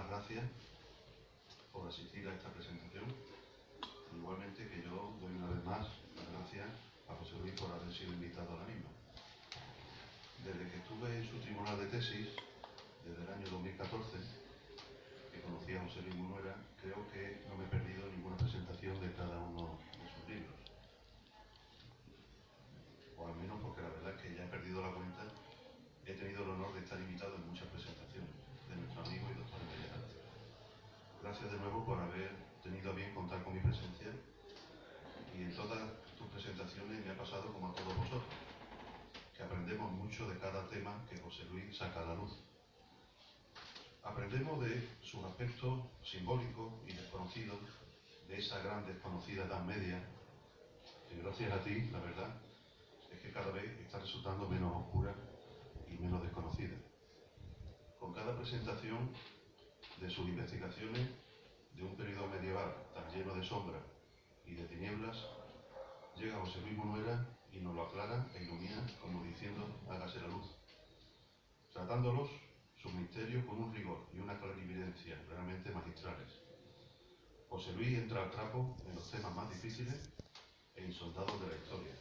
las gracias por asistir a esta presentación. Igualmente que yo doy una vez más las gracias a José Luis por haber sido invitado a la misma. Desde que estuve en su tribunal de tesis, desde el año 2014, que conocí a José Luis Munuera, creo que no me he perdido ninguna presentación de cada uno de sus libros. O al menos porque la verdad es que ya he perdido la cuenta. He tenido el honor de estar invitado en muchas presentaciones de nuestro amigo y doctor en Bellas Artes. Gracias de nuevo por haber tenido a bien contar con mi presencia, y en todas tus presentaciones me ha pasado como a todos vosotros, que aprendemos mucho de cada tema que José Luis saca a la luz. Aprendemos de sus aspectos simbólicos y desconocidos, de esa gran desconocida Edad Media, que gracias a ti, la verdad, es que cada vez está resultando menos oscura y menos desconocida. Con cada presentación de sus investigaciones de un periodo medieval tan lleno de sombras y de tinieblas, llega José Luis Munuera y nos lo aclara e ilumina, como diciendo, hágase la luz, tratándolos, sus misterios, con un rigor y una clarividencia realmente magistrales. José Luis entra al trapo en los temas más difíciles e insondados de la historia,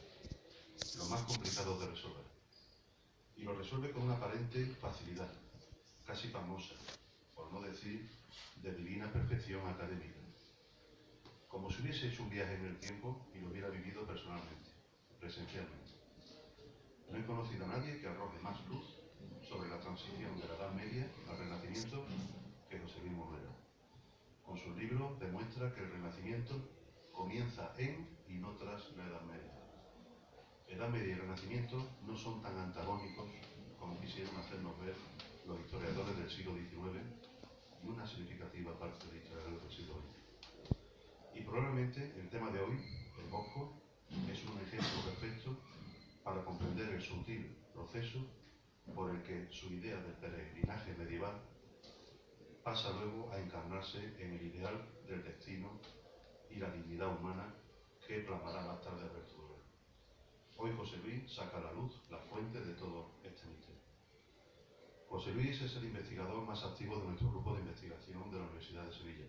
los más complicados de resolver, y lo resuelve con una aparente facilidad, casi famosa, por no decir de divina perfección académica, como si hubiese hecho un viaje en el tiempo y lo hubiera vivido personalmente, presencialmente. No he conocido a nadie que arroje más luz sobre la transición de la Edad Media al Renacimiento que José Luis Munuera. Con sus libros demuestra que el Renacimiento comienza en y no tras la Edad Media. Edad Media y Renacimiento no son tan antagónicos como quisieron hacernos ver los historiadores del siglo XIX y una significativa parte de historiadores del siglo XX. Y probablemente el tema de hoy, el Bosco, es un ejemplo perfecto para comprender el sutil proceso por el que su idea del peregrinaje medieval pasa luego a encarnarse en el ideal del destino y la dignidad humana que plasmará más tarde Alberto Durero. Hoy José Luis saca a la luz la fuente de todo este misterio. José Luis es el investigador más activo de nuestro grupo de investigación de la Universidad de Sevilla.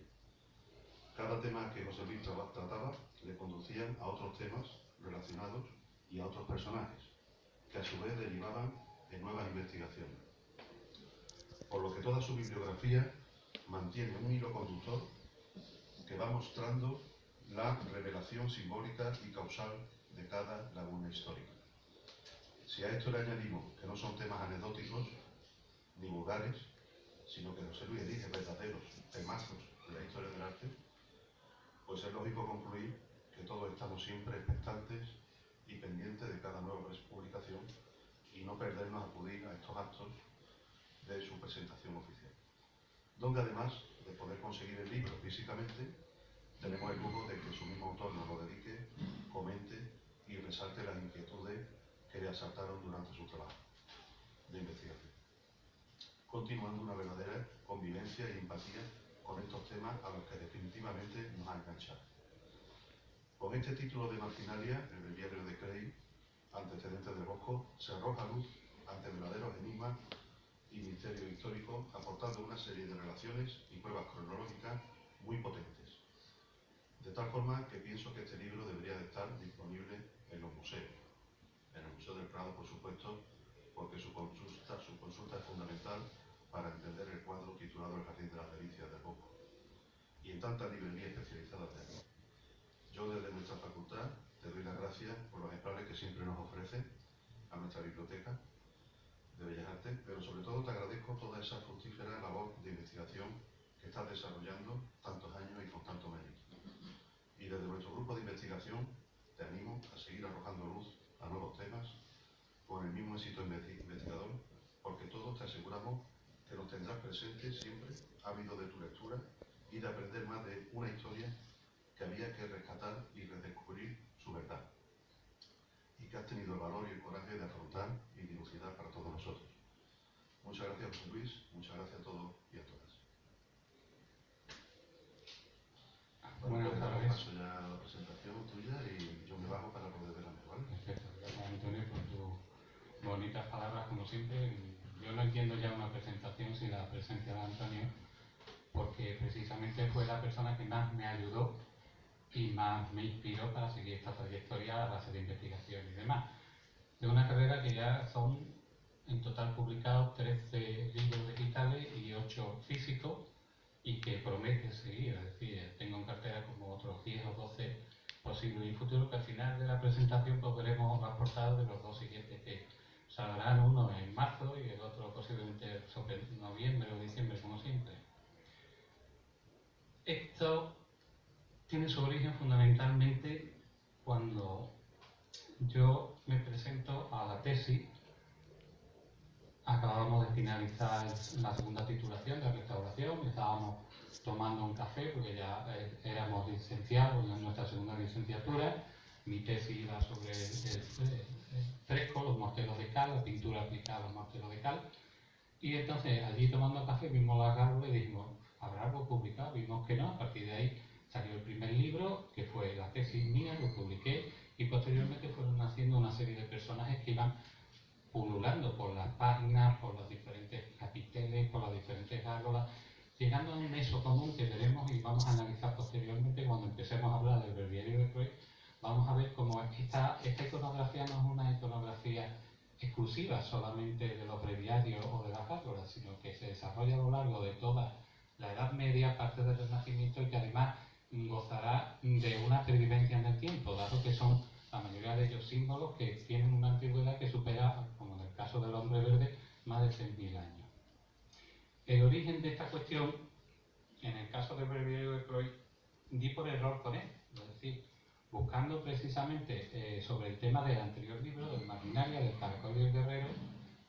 Cada tema que José Luis trataba le conducían a otros temas relacionados y a otros personajes, que a su vez derivaban en nuevas investigaciones. Por lo que toda su bibliografía mantiene un hilo conductor que va mostrando la revelación simbólica y causal de cada laguna histórica. Si a esto le añadimos que no son temas anecdóticos ni vulgares, sino que José Luis elige verdaderos temazos de la historia del arte, pues es lógico concluir que todos estamos siempre expectantes y pendientes de cada nueva publicación y no perdernos a acudir a estos actos de su presentación oficial, donde además de poder conseguir el libro físicamente, tenemos el lujo de que su mismo autor nos lo dedique, comente y resalte las inquietudes que le asaltaron durante su trabajo de investigación, continuando una verdadera convivencia y empatía con estos temas a los que definitivamente nos ha enganchado. Con este título de Marginalia, el breviario de Cray, antecedentes del Bosco, se arroja luz ante verdaderos enigmas y misterios históricos, aportando una serie de relaciones y pruebas cronológicas muy potentes. De tal forma que pienso que este libro debería de estar disponible en los museos. En el Museo del Prado, por supuesto, porque su consulta es fundamental para entender el cuadro titulado El Jardín de las Delicias del Bosco, y en tantas librerías especializadas de aquí. Yo, desde nuestra facultad, te doy las gracias por los ejemplares que siempre nos ofrece a nuestra biblioteca de Bellas Artes, pero sobre todo te agradezco toda esa fructífera labor de investigación que estás desarrollando tantos años y con tanto mérito. Y desde nuestro grupo de investigación te animo a seguir arrojando luz a nuevos temas con el mismo éxito investigador, porque todos te aseguramos que nos tendrás presente siempre, ávido de tu lectura y de aprender más de una historia que había que rescatar y redescubrir su verdad, y que has tenido el valor y el coraje de afrontar y dilucidar para todos nosotros. Muchas gracias, José Luis, muchas gracias a todos y a todas. Bueno, pues damos paso ya a la presentación tuya y yo me bajo para poder delante, ¿vale? Perfecto, gracias Antonio por tus bonitas palabras como siempre. Yo no entiendo ya una presentación sin la presencia de Antonio, porque precisamente fue la persona que más me ayudó y más me inspiró para seguir esta trayectoria a base de investigación y demás. De una carrera que ya son en total publicados 13 libros digitales y 8 físicos, y que promete seguir, es decir, tengo en cartera como otros 10 o 12 posibles y futuros, que al final de la presentación pues veremos las portadas de los dos siguientes, que saldrán uno en marzo y el otro posiblemente sobre noviembre o diciembre, como siempre. Esto tiene su origen fundamentalmente cuando yo me presento a la tesis. Acabábamos de finalizar la segunda titulación de restauración, estábamos tomando un café porque ya éramos licenciados en nuestra segunda licenciatura. Mi tesis iba sobre el fresco, los morteros de cal, la pintura aplicada a los morteros de cal. Y entonces allí tomando café vimos la carga y dijimos, ¿habrá algo publicado? Vimos que no. A partir de ahí salió el primer libro, que fue la tesis mía, lo publiqué, y posteriormente fueron naciendo una serie de personajes que iban pululando por las páginas, por los diferentes capiteles, por las diferentes gárgolas, llegando a un nexo común que veremos y vamos a analizar posteriormente cuando empecemos a hablar del breviario de Croix. Vamos a ver cómo es que esta iconografía no es una iconografía exclusiva solamente de los breviarios o de las gárgolas, sino que se desarrolla a lo largo de toda la Edad Media, parte del Renacimiento, y que además gozará de una pervivencia en el tiempo, dado que son la mayoría de ellos símbolos que tienen una antigüedad que supera, como en el caso del hombre verde, más de 100.000 años. El origen de esta cuestión, en el caso del breviario de Croix, di por error con él, es decir, buscando precisamente sobre el tema del anterior libro, del Maquinaria, del Caracol y el Guerrero,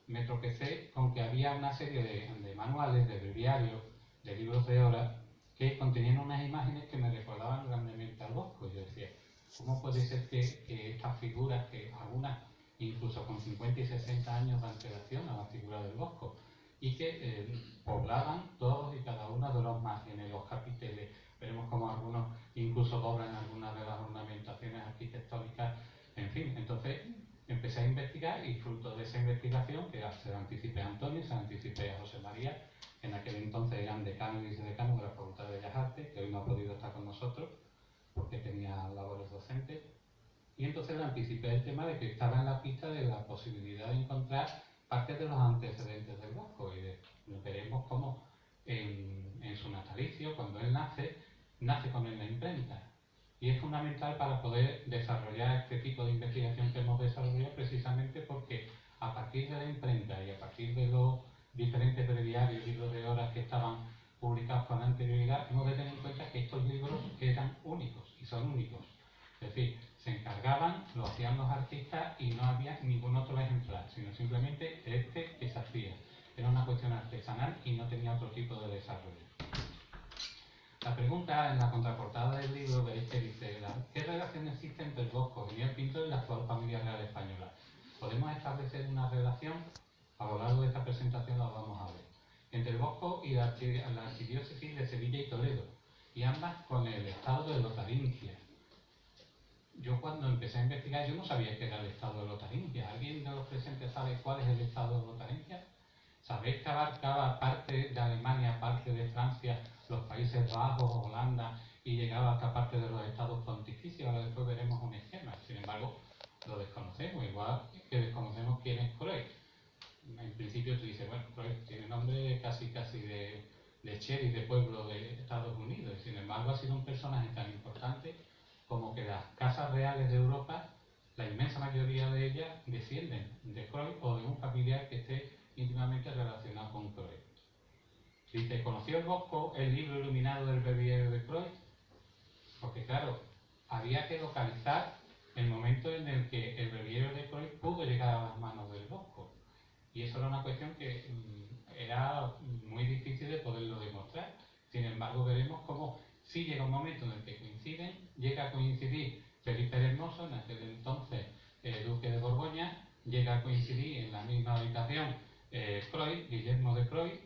me tropecé con que había una serie de manuales, de breviarios, de libros de horas, que contenían unas imágenes que me recordaban grandemente al Bosco. Yo decía, ¿cómo puede ser que estas figuras, que algunas incluso con 50 y 60 años de antelación a la figura del Bosco, y que poblaban todos y cada uno de los márgenes, los capiteles? Veremos como algunos incluso doblan algunas de las ornamentaciones arquitectónicas, en fin. Entonces empecé a investigar y fruto de esa investigación, que se la anticipé a Antonio, se la anticipé a José María, en aquel entonces eran decano y vicedecano de la Facultad de Bellas Artes, que hoy no ha podido estar con nosotros porque tenía labores docentes, y entonces le anticipé el tema de que estaba en la pista de la posibilidad de encontrar parte de los antecedentes del Bosco, y veremos cómo en su natalicio, cuando él nace con él en la imprenta, y es fundamental para poder desarrollar este tipo de investigación que hemos desarrollado, precisamente porque a partir de la imprenta y a partir de los diferentes breviarios, libros de horas que estaban publicados con anterioridad, hemos de tener en cuenta que estos libros eran únicos y son únicos. Es decir, se encargaban, lo hacían los artistas y no había ningún otro ejemplar, sino simplemente este que se hacía. Era una cuestión artesanal y no tenía otro tipo de desarrollo. La pregunta en la contraportada del libro veréis que dice, ¿qué relación existe entre el Bosco, genial pintor, y la actual familia real española? ¿Podemos establecer una relación? A lo largo de esta presentación la vamos a ver. Entre el Bosco y la archidiócesis de Sevilla y Toledo, y ambas con el estado de Lotaringia. Yo cuando empecé a investigar, yo no sabía qué era el estado de Lotaringia. ¿Alguien de los presentes sabe cuál es el estado de Lotaringia? ¿Sabéis que abarcaba parte de Alemania, parte de Francia, los Países Bajos, Holanda, y llegaba hasta parte de los estados pontificios? Ahora después veremos un esquema. Sin embargo, lo desconocemos, igual que desconocemos quién es Croix. En principio tú dices, bueno, Croix tiene nombre casi de sheriff de pueblo de Estados Unidos, y sin embargo ha sido un personaje tan importante como que las casas reales de Europa, la inmensa mayoría de ellas descienden de Croix o de un familiar que esté íntimamente relacionado con Croix. Dice, ¿conoció el Bosco el libro iluminado del breviario de Croix? Porque claro, había que localizar el momento en el que el breviario de Croix pudo llegar a las manos del Bosco. Y eso era una cuestión que era muy difícil de poderlo demostrar. Sin embargo, veremos cómo sí llega un momento en el que coinciden, llega a coincidir Felipe el Hermoso, en aquel entonces duque de Borgoña, llega a coincidir en la misma habitación Croix, Guillermo de Croix,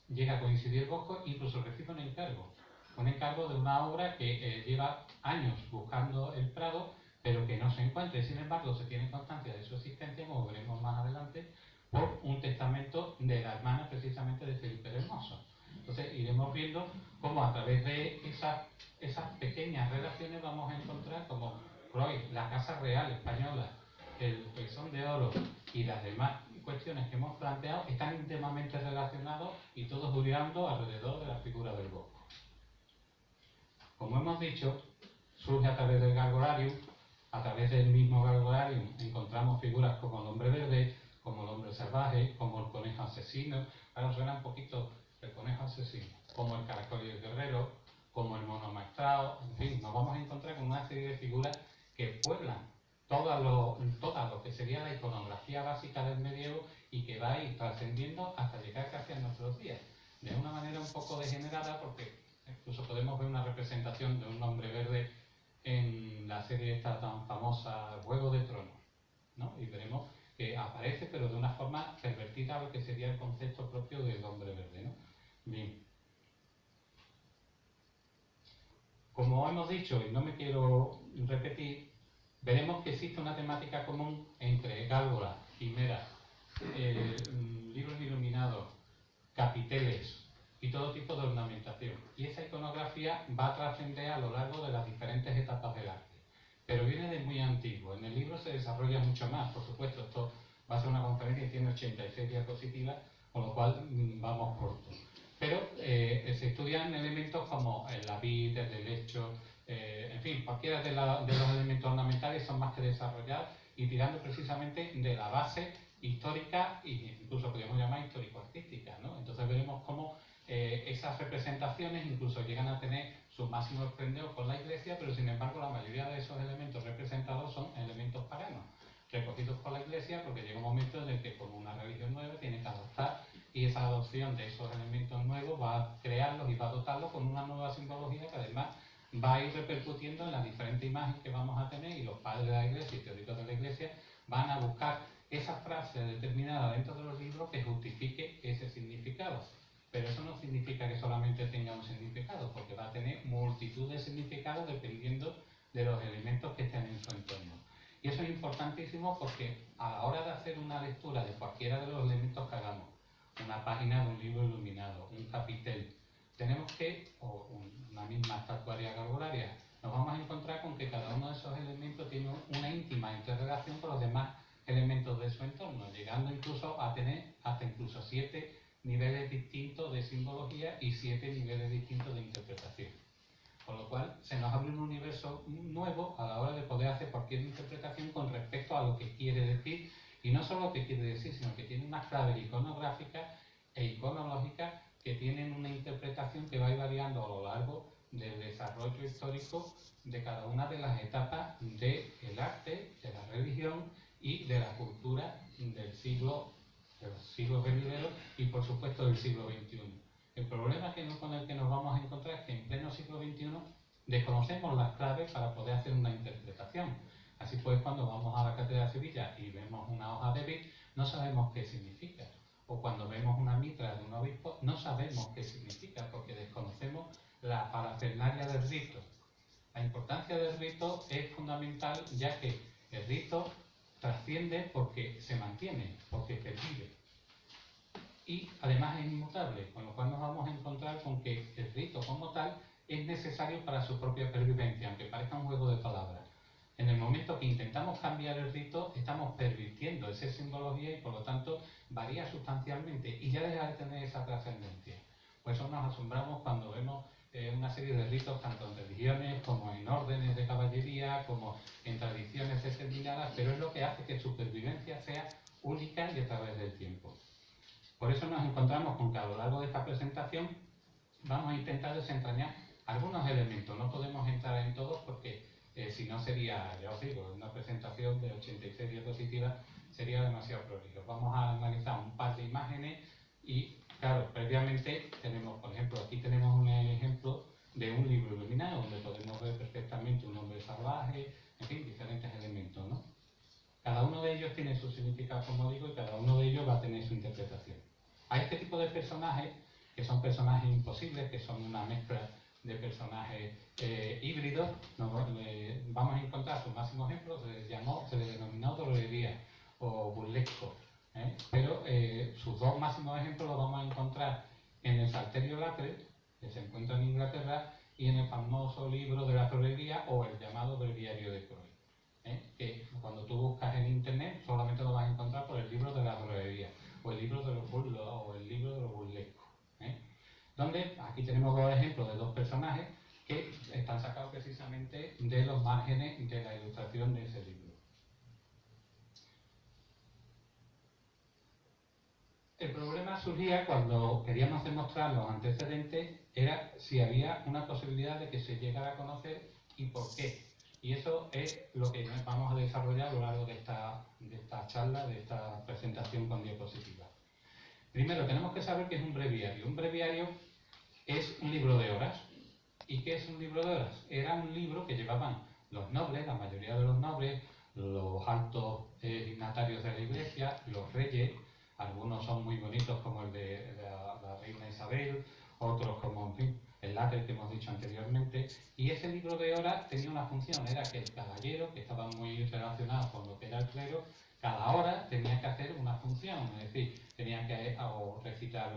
llega a coincidir el Bosco, incluso recibe un encargo de una obra que lleva años buscando el Prado, pero que no se encuentra. Sin embargo, se tiene constancia de su existencia, como veremos más adelante, por un testamento de la hermana precisamente de Felipe el Hermoso. Entonces iremos viendo cómo a través de esas pequeñas relaciones vamos a encontrar como Freud, la Casa Real Española, el Pezón de Oro y las demás cuestiones que hemos planteado están íntimamente relacionados y todos girando alrededor de la figura del Bosco. Como hemos dicho, surge a través del Gargolarium. A través del mismo Gargolarium encontramos figuras como el hombre verde, como el hombre salvaje, como el conejo asesino. Ahora suena un poquito el conejo asesino, como el caracol y el guerrero, como el mono maestrado. En fin, nos vamos a encontrar con una serie de figuras que pueblan todo lo que sería la iconografía básica del medievo y que va a ir trascendiendo hasta llegar casi a nuestros días. De una manera un poco degenerada, porque incluso podemos ver una representación de un hombre verde en la serie esta tan famosa Juego de Tronos, ¿no? Y veremos que aparece, pero de una forma pervertida a lo que sería el concepto propio del hombre verde, ¿no? Bien. Como hemos dicho, y no me quiero repetir, veremos que existe una temática común entre gárgolas, quimeras, libros iluminados, capiteles y todo tipo de ornamentación. Y esa iconografía va a trascender a lo largo de las diferentes etapas del arte. Pero viene de muy antiguo. En el libro se desarrolla mucho más, por supuesto. Esto va a ser una conferencia y tiene 86 diapositivas, con lo cual vamos cortos. Pero se estudian elementos como la vid, el helecho, en fin, cualquiera de los elementos ornamentales son más que desarrollados y tirando precisamente de la base histórica e incluso podríamos llamar histórico-artística, ¿no? Entonces veremos cómo esas representaciones incluso llegan a tener su máximo esplendor con la Iglesia, pero sin embargo la mayoría de esos elementos representados son elementos paganos, recogidos por la Iglesia, porque llega un momento en el que como una religión nueva tiene que adoptar, y esa adopción de esos elementos nuevos va a crearlos y va a dotarlos con una nueva simbología que además va a ir repercutiendo en la diferente imagen que vamos a tener, y los padres de la Iglesia y teóricos de la Iglesia van a buscar esa frase determinada dentro de los libros que justifique ese significado. Pero eso no significa que solamente tenga un significado, porque va a tener multitud de significados dependiendo de los elementos que estén en su entorno. Y eso es importantísimo porque a la hora de hacer una lectura de cualquiera de los elementos que hagamos, una página de un libro iluminado, un capitel, tenemos que, o una misma estatuaria garbolaria, nos vamos a encontrar con que cada uno de esos elementos tiene una íntima interrelación con los demás elementos de su entorno, llegando incluso a tener hasta incluso 7 niveles distintos de simbología y 7 niveles distintos de interpretación. Con lo cual se nos abre un universo nuevo a la hora de poder hacer cualquier interpretación con respecto a lo que quiere decir, y no solo lo que quiere decir, sino que tiene unas claves iconográficas e iconológicas que tienen una interpretación que va a ir variando a lo largo del desarrollo histórico de cada una de las etapas del arte, de la religión y de la cultura del siglo, de los siglos venideros y por supuesto del siglo XXI. El problema con el que nos vamos a encontrar es que en pleno siglo XXI desconocemos las claves para poder hacer una interpretación. Así pues, cuando vamos a la Catedral de Sevilla y vemos una hoja de vid, no sabemos qué significa. O cuando vemos una mitra de un obispo, no sabemos qué significa, porque desconocemos la parafernalia del rito. La importancia del rito es fundamental, ya que el rito trasciende porque se mantiene, porque pervive. Y además es inmutable, con lo cual nos vamos a encontrar con que el rito como tal es necesario para su propia pervivencia, aunque parezca un juego de palabras. En el momento que intentamos cambiar el rito, estamos pervirtiendo esa simbología y por lo tanto varía sustancialmente y ya deja de tener esa trascendencia. Por eso nos asombramos cuando vemos una serie de ritos tanto en religiones como en órdenes de caballería, como en tradiciones determinadas, pero es lo que hace que su pervivencia sea única y a través del tiempo. Por eso nos encontramos con que a lo largo de esta presentación vamos a intentar desentrañar algunos elementos. No podemos entrar en todos porque si no sería, ya os digo, una presentación de 86 diapositivas sería demasiado prolijo. Vamos a analizar un par de imágenes y, claro, previamente tenemos, por ejemplo, aquí tenemos un ejemplo de un libro iluminado donde podemos ver perfectamente un hombre salvaje, en fin, diferentes elementos, ¿no? Cada uno de ellos tiene su significado, como digo, y cada uno de ellos va a tener su interpretación. Hay este tipo de personajes, que son personajes imposibles, que son una mezcla de personajes híbridos. Vamos a encontrar sus máximos ejemplos, se les denominó droguería o burlesco, pero sus dos máximos ejemplos los vamos a encontrar en el Salterio Latre, que se encuentra en Inglaterra, y en el famoso libro de la florería o el llamado Breviario de Croix, que cuando tú buscas en internet solamente lo vas a encontrar por el libro de la florería o el libro de los burlescos, donde aquí tenemos dos ejemplos de dos personajes que están sacados precisamente de los márgenes de la ilustración de ese libro. El problema surgía cuando queríamos demostrar los antecedentes, era si había una posibilidad de que se llegara a conocer y por qué. Y eso es lo que vamos a desarrollar a lo largo de esta charla, de esta presentación con diapositivas. Primero, tenemos que saber qué es un breviario. Un breviario es un libro de horas. ¿Y qué es un libro de horas? Era un libro que llevaban los nobles, la mayoría de los nobles, los altos dignatarios de la iglesia, los reyes. Algunos son muy bonitos, como el de la reina Isabel, otros como, en fin, el Latre que hemos dicho anteriormente. Y ese libro de horas tenía una función, era que el caballero, que estaba muy relacionado con lo que era el clero, cada hora tenía que hacer una función, es decir, tenía que o recitar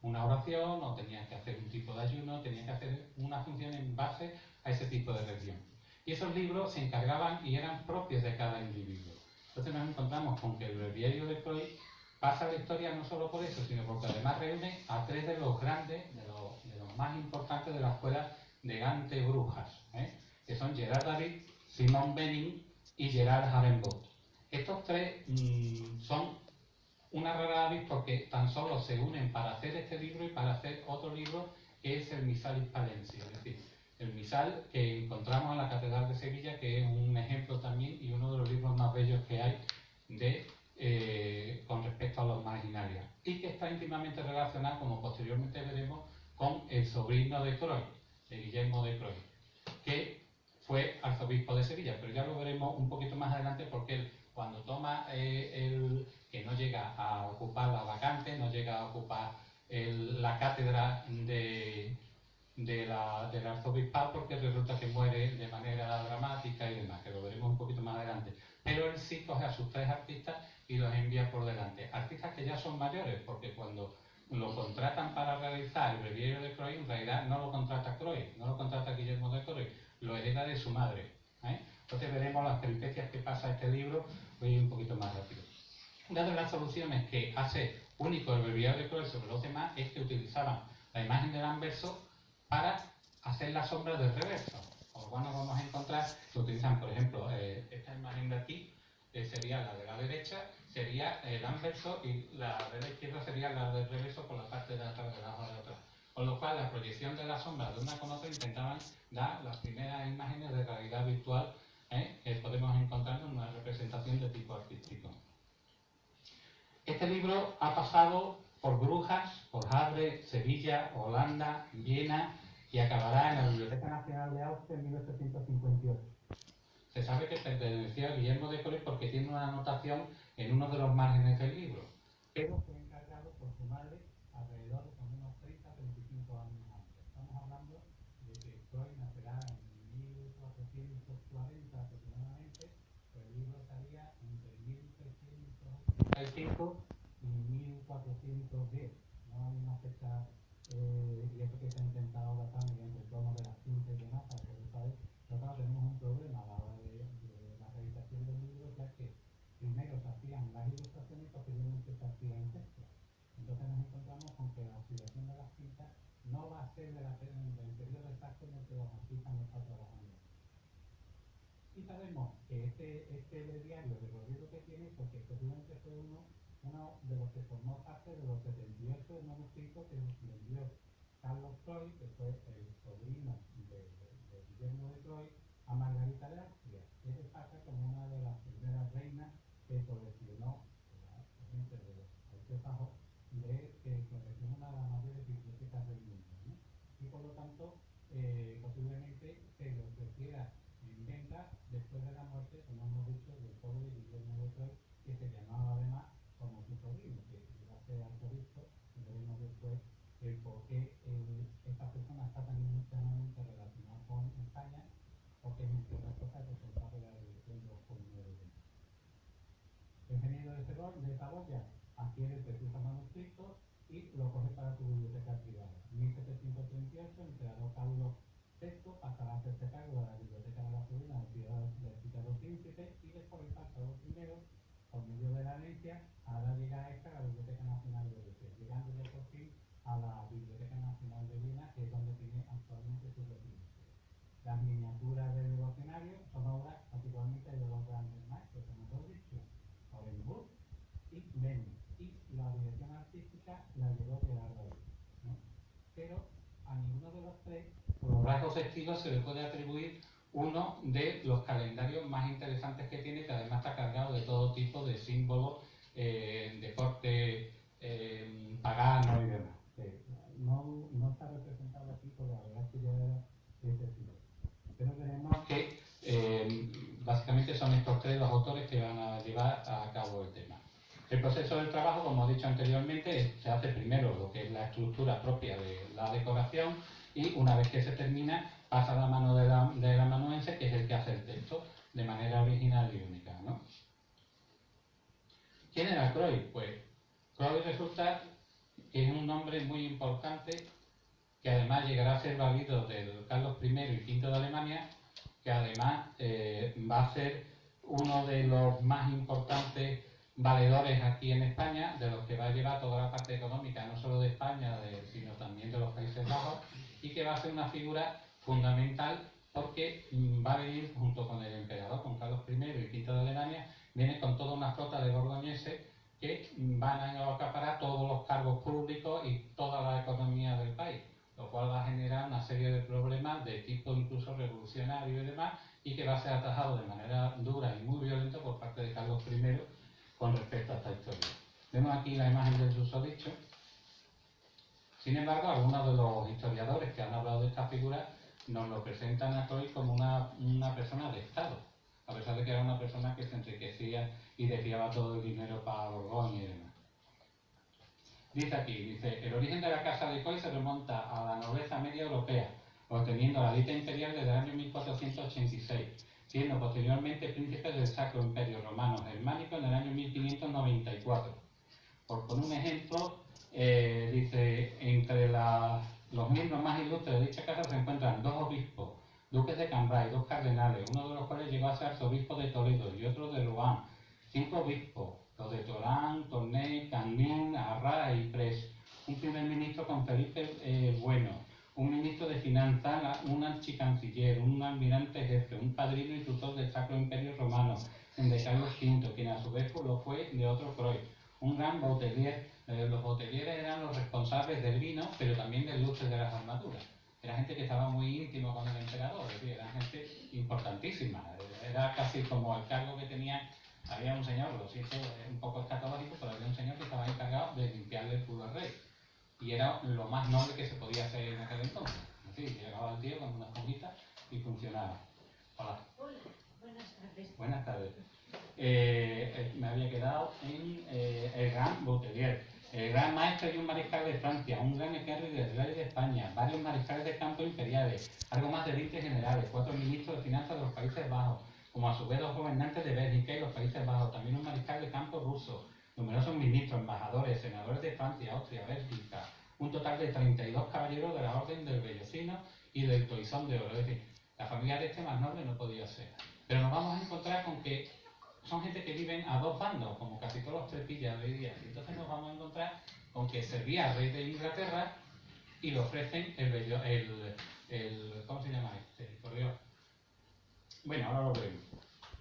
una oración, o tenía que hacer un tipo de ayuno, tenía que hacer una función en base a ese tipo de religión. Y esos libros se encargaban y eran propios de cada individuo. Entonces nos encontramos con que el breviario de Croix pasa la historia no solo por eso, sino porque además reúne a tres de los grandes, de los más importantes de la escuela de Gante-Brujas, que son Gerard David, Simon Benning y Gerard Harenbott. Estos tres son una rara avis porque tan solo se unen para hacer este libro y para hacer otro libro que es el Misal Hispalense, es decir, el misal que encontramos en la Catedral de Sevilla, que es un ejemplo también y uno de los libros más bellos que hay con respecto a los marginarios, y que está íntimamente relacionado, como posteriormente veremos, con el sobrino de Croix, de Guillermo de Croix, que fue arzobispo de Sevilla, pero ya lo veremos un poquito más adelante porque él, cuando toma que no llega a ocupar la vacante, no llega a ocupar la cátedra del arzobispado, porque resulta que muere de manera dramática y demás, que lo veremos un poquito más adelante. Pero él sí coge a sus tres artistas y los envía por delante. Artistas que ya son mayores, porque cuando lo contratan para realizar el breviario de Croix, en realidad no lo contrata Croix, no lo contrata Guillermo de Croix, lo hereda de su madre. Entonces veremos las peripecias que pasa este libro, voy un poquito más rápido. Una de las soluciones que hace único el breviario de Croix sobre los demás es que utilizaban la imagen del anverso para hacer la sombra del reverso. Con lo cual nos vamos a encontrar que utilizan, por ejemplo, esta imagen de aquí, sería la de la derecha, sería el anverso, y la de la izquierda sería la del reverso por la parte de atrás de la hoja de atrás. Con lo cual la proyección de la sombra de una con otra intentaban dar las primeras imágenes de realidad virtual que podemos encontrar en una representación de tipo artístico. Este libro ha pasado por Brujas, por Havre, Sevilla, Holanda, Viena y acabará en la Biblioteca Nacional de Austria en 1858. Se sabe que pertenecía a Guillermo de Croix porque tiene una anotación en uno de los márgenes del libro, pero fue encargado por su madre alrededor de unos 30-35 años antes. Estamos hablando de que Croix nacerá en 1440 aproximadamente, pero el libro estaría entre 1385 y 1410. No hay una fecha, y eso que se ha intentado datar mediante el tono de las tintas y demás para poder saber. Pero claro, tenemos un problema a la hora de la realización del libro, ya que primero se hacían las ilustraciones y posteriormente se hacían textos. Entonces nos encontramos con que la oxidación de las tintas no va a ser del periodo exacto en el que los artistas no están trabajando. Y sabemos que este breviario de Rodrigo que tiene, porque posiblemente fue uno de los que formó parte de los 78 manuscritos que nos envió Carlos Croix, que fue el sobrino de Guillermo de Croix, a Margarita de Austria, que destaca como una de las primeras reinas que coleccionó la gente de los Países Bajos, que coleccionó una de las mayores bibliotecas del mundo, y por lo tanto posiblemente se le ofreciera en venta después de la muerte, como hemos dicho, del pobre Guillermo de Croix, que se llamaba además como su sobrino, que iba a ser arzobispo, y veremos después el por qué esta persona está tan íntimamente relacionada con España, porque es entre otras cosas responsable de la elección de los comuneros. El ingeniero de Saboya adquiere preciosos manuscritos y lo coges para tu biblioteca privada. En 1738, el emperador Carlos VI pasará a hacerse cargo de la biblioteca de la sobrina del citado príncipe, y después el Papa Carlos I, por medio de la herencia, ahora llega esta a la Biblioteca Nacional de Rusia, llegando ya por fin a la Biblioteca Nacional de Viena, que es donde tiene actualmente su residencia. Las miniaturas del devocionario son obras particularmente de dos grandes maestros, como hemos dicho, Orenburg y Lenin, y la dirección artística la llevó Gerardo Luis, ¿no? Pero a ninguno de los tres, por los rasgos de estilo, se le puede atribuir uno de los calendarios más interesantes que tiene, que además está cargado de todo tipo de símbolos de corte pagano y demás. No está representado aquí, porque la verdad es que ya era excesivo. Pero tenemos que básicamente son estos tres los autores que van a llevar a cabo el tema. El proceso del trabajo, como he dicho anteriormente, se hace primero lo que es la estructura propia de la decoración, y una vez que se termina pasa a la mano del amanuense, que es el que hace el texto de manera original y única, ¿no? ¿Quién era Croix? Pues Croix resulta que es un nombre muy importante, que además llegará a ser válido del Carlos I y V de Alemania, que además va a ser uno de los más importantes valedores aquí en España, de los que va a llevar toda la parte económica, no solo de España, sino también de los Países Bajos, y que va a ser una figura fundamental porque va a venir junto con el emperador, con Carlos I y V de Alemania, viene con toda una flota de borgoñeses que van a acaparar todos los cargos públicos y toda la economía del país, lo cual va a generar una serie de problemas de tipo incluso revolucionario y demás, y que va a ser atajado de manera dura y muy violenta por parte de Carlos I con respecto a esta historia. Vemos aquí la imagen del susodicho. Sin embargo, algunos de los historiadores que han hablado de esta figura nos lo presentan a Croix como una persona de Estado, a pesar de que era una persona que se enriquecía y desviaba todo el dinero para Borgoña y demás. Dice aquí, el origen de la casa de Croix se remonta a la nobleza media europea, obteniendo la dita imperial desde el año 1486, siendo posteriormente príncipe del Sacro Imperio Romano Germánico en el año 1594. Por poner un ejemplo, dice, entre los miembros más ilustres de dicha casa se encuentran dos obispos, duques de Cambrai, dos cardenales, uno de los cuales llegó a ser arzobispo de Toledo y otro de Rouen, 5 obispos, los de Torán, Tournai, Canning, Arras y Pres, un primer ministro con Felipe Bueno, un ministro de Finanzas, un archicanciller, un almirante jefe, un padrino y tutor del Sacro Imperio Romano, de Carlos V, quien a su vez lo fue de otro Croix, un gran bautelier. Los bautelieres eran los responsables del vino, pero también del lustre de las armaduras. Era gente que estaba muy íntimo con el emperador, es decir, era gente importantísima. Era casi como el cargo que tenía. Había un señor, lo siento, un poco escatológico, pero había un señor que estaba encargado de limpiarle el culo al rey. Y era lo más noble que se podía hacer en aquel entonces. Es decir, llegaba el tío con una esponjita y funcionaba. Hola. Hola, buenas tardes. Buenas tardes. Me había quedado en el gran Bautelier, el gran maestre y un mariscal de Francia, un gran Henry del rey de España, varios mariscales de campo imperiales, algo más de 20 generales, 4 ministros de finanzas de los Países Bajos, como a su vez 2 gobernantes de Bélgica y los Países Bajos, también un mariscal de campo ruso, numerosos ministros, embajadores, senadores de Francia, Austria, Bélgica, un total de 32 caballeros de la Orden del Bellocino y del Toisón de Oro. Es decir, la familia de este más noble no podía ser. Pero nos vamos a encontrar con que son gente que viven a dos bandos, como casi todos los trepillas de hoy día. Entonces nos vamos a encontrar con que servía al rey de Inglaterra y le ofrecen ¿cómo se llama este? Por Dios. Bueno, ahora lo veremos,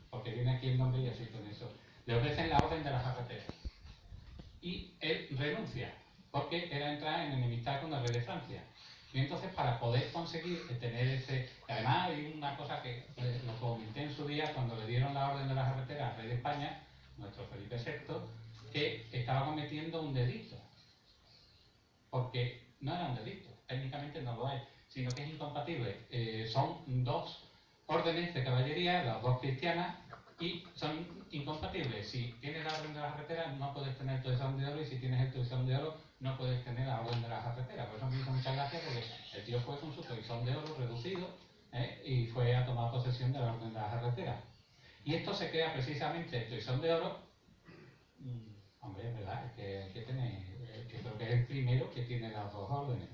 porque viene aquí el nombre y así con eso. Le ofrecen la orden de las carreteras. Y él renuncia, porque era entrar en enemistad con el rey de Francia. Y entonces, para poder conseguir tener ese... Además, hay una cosa que lo comenté en su día cuando le dieron la orden de las carreteras al rey de España, nuestro Felipe VI, que estaba cometiendo un delito. Porque no era un delito, técnicamente no lo es, sino que es incompatible. Son dos órdenes de caballería, las dos cristianas, y son incompatibles. Si tienes la orden de la carretera, no puedes tener el toisón de oro, y si tienes el toisón de oro, no puedes tener la orden de la carretera. Por eso me hizo mucha gracia, porque el tío fue con su toisón de oro reducido y fue a tomar posesión de la orden de la carretera. Y esto se crea precisamente, el toisón de oro, Hombre, es verdad, es que tiene, que creo que es el primero que tiene las dos órdenes.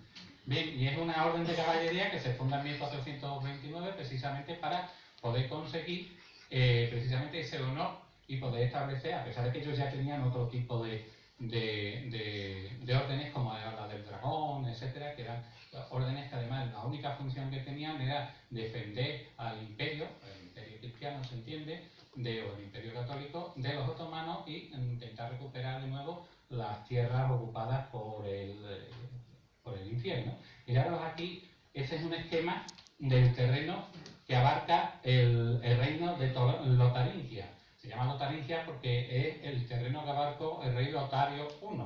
Bien, y es una orden de caballería que se funda en 1429 precisamente para poder conseguir precisamente ese honor y poder establecer, a pesar de que ellos ya tenían otro tipo de órdenes como la del dragón, etcétera, que eran órdenes que además la única función que tenían era defender al imperio, el imperio cristiano se entiende, o el imperio católico, de los otomanos y intentar recuperar de nuevo las tierras ocupadas por el infierno. Miraros aquí, ese es un esquema del terreno que abarca el reino de Lotaringia. Se llama Lotaringia porque es el terreno que abarcó el rey Lotario I,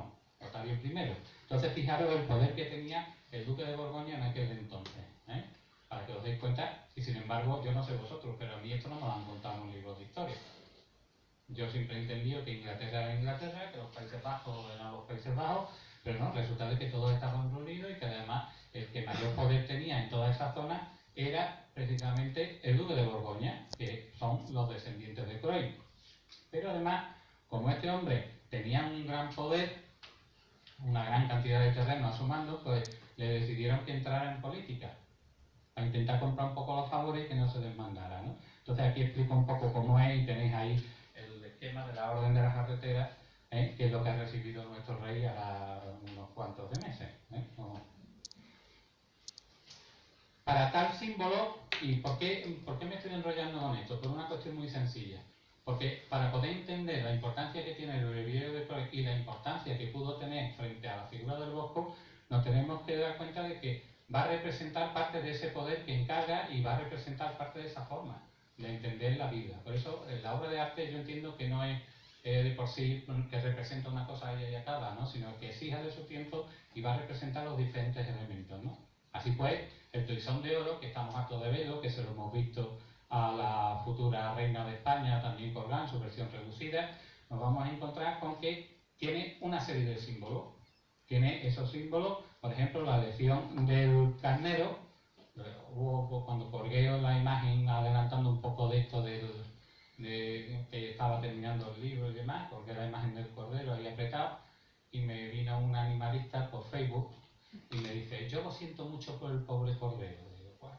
Lotario I. Entonces, fijaros el poder que tenía el duque de Borgoña en aquel entonces, ¿eh? Para que os deis cuenta, y sin embargo, yo no sé vosotros, pero a mí esto no me lo han contado en un libro de historia. Yo siempre he entendido que Inglaterra era Inglaterra, que los Países Bajos eran los Países Bajos, pero no, resulta de que todos estaban reunidos y que además el que mayor poder tenía en toda esa zona era precisamente el duque de Borgoña, que son los descendientes de Croy. Pero además, como este hombre tenía un gran poder, una gran cantidad de terreno a su mando, pues le decidieron que entrara en política, para intentar comprar un poco los favores y que no se desmandara, ¿no? Entonces aquí explico un poco cómo es y tenéis ahí el esquema de la orden de las carreteras, que es lo que ha recibido nuestro rey a unos cuantos de meses. Para tal símbolo, ¿y por qué me estoy enrollando con esto? Por una cuestión muy sencilla. Porque para poder entender la importancia que tiene el breviario de Croix y la importancia que pudo tener frente a la figura del Bosco, nos tenemos que dar cuenta de que va a representar parte de ese poder que encarga y va a representar parte de esa forma de entender la vida. Por eso, la obra de arte yo entiendo que no es de por sí que representa una cosa y acaba, ¿no? Sino que es hija de su tiempo y va a representar los diferentes elementos, ¿no? Así pues, el toisón de oro, que estamos hartos de verlo, que se lo hemos visto a la futura reina de España, también Colgán, su versión reducida, nos vamos a encontrar con que tiene una serie de símbolos. Tiene esos símbolos, por ejemplo, la lección del carnero. Cuando colgué la imagen adelantando un poco de esto de que estaba terminando el libro y demás, colgué la imagen del cordero ahí apretado y me vino un animalista por Facebook y me dice, yo lo siento mucho por el pobre cordero. Digo, bueno,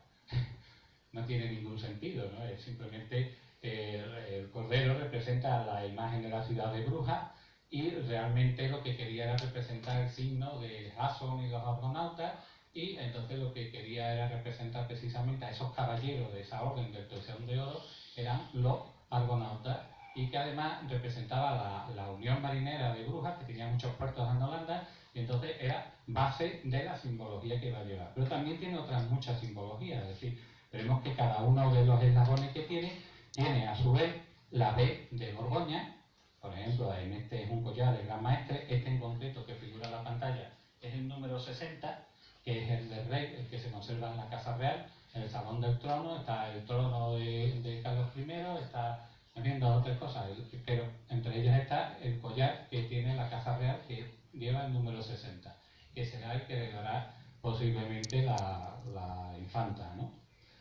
no tiene ningún sentido, ¿no? Es simplemente el cordero representa la imagen de la ciudad de Brujas y realmente lo que quería era representar el signo de Jason y los argonautas y entonces lo que quería era representar precisamente a esos caballeros de esa orden del toisón de oro, eran los argonautas y que además representaba la Unión Marinera de Brujas, que tenía muchos puertos en Holanda, y entonces era base de la simbología que iba a llevar. Pero también tiene otras muchas simbologías, es decir, vemos que cada uno de los eslabones que tiene a su vez la B de Borgoña. Por ejemplo, en este es un collar del Gran Maestre, este en concreto que figura en la pantalla es el número 60, que es el del rey, el que se conserva en la Casa Real, en el Salón del Trono, está el trono de Carlos I, está viendo otras cosas, pero entre ellas está el collar que tiene la Casa Real, que lleva el número 60, que será el que le dará posiblemente la infanta, ¿no?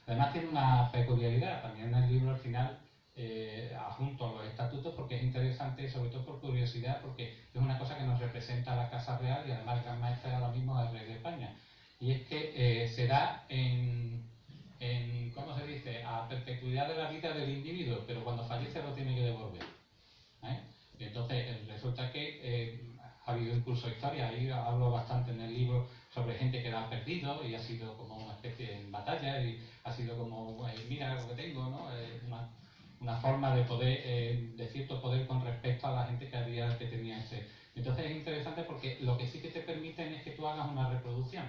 Además tiene una peculiaridad, también en el libro al final adjunto a los estatutos, porque es interesante, sobre todo por curiosidad, porque es una cosa que nos representa la Casa Real y además el Gran Maestre ahora mismo es el Rey de España. Y es que se da ¿cómo se dice?, a perpetuidad de la vida del individuo, pero cuando fallece lo tiene que devolver. Y entonces resulta que ha habido incluso historias, ahí hablo bastante en el libro sobre gente que la ha perdido y ha sido como una especie de batalla y ha sido como, mira lo que tengo, ¿no? Una forma de poder, de cierto poder con respecto a la gente que tenía ese. Entonces es interesante porque lo que sí que te permiten es que tú hagas una reproducción,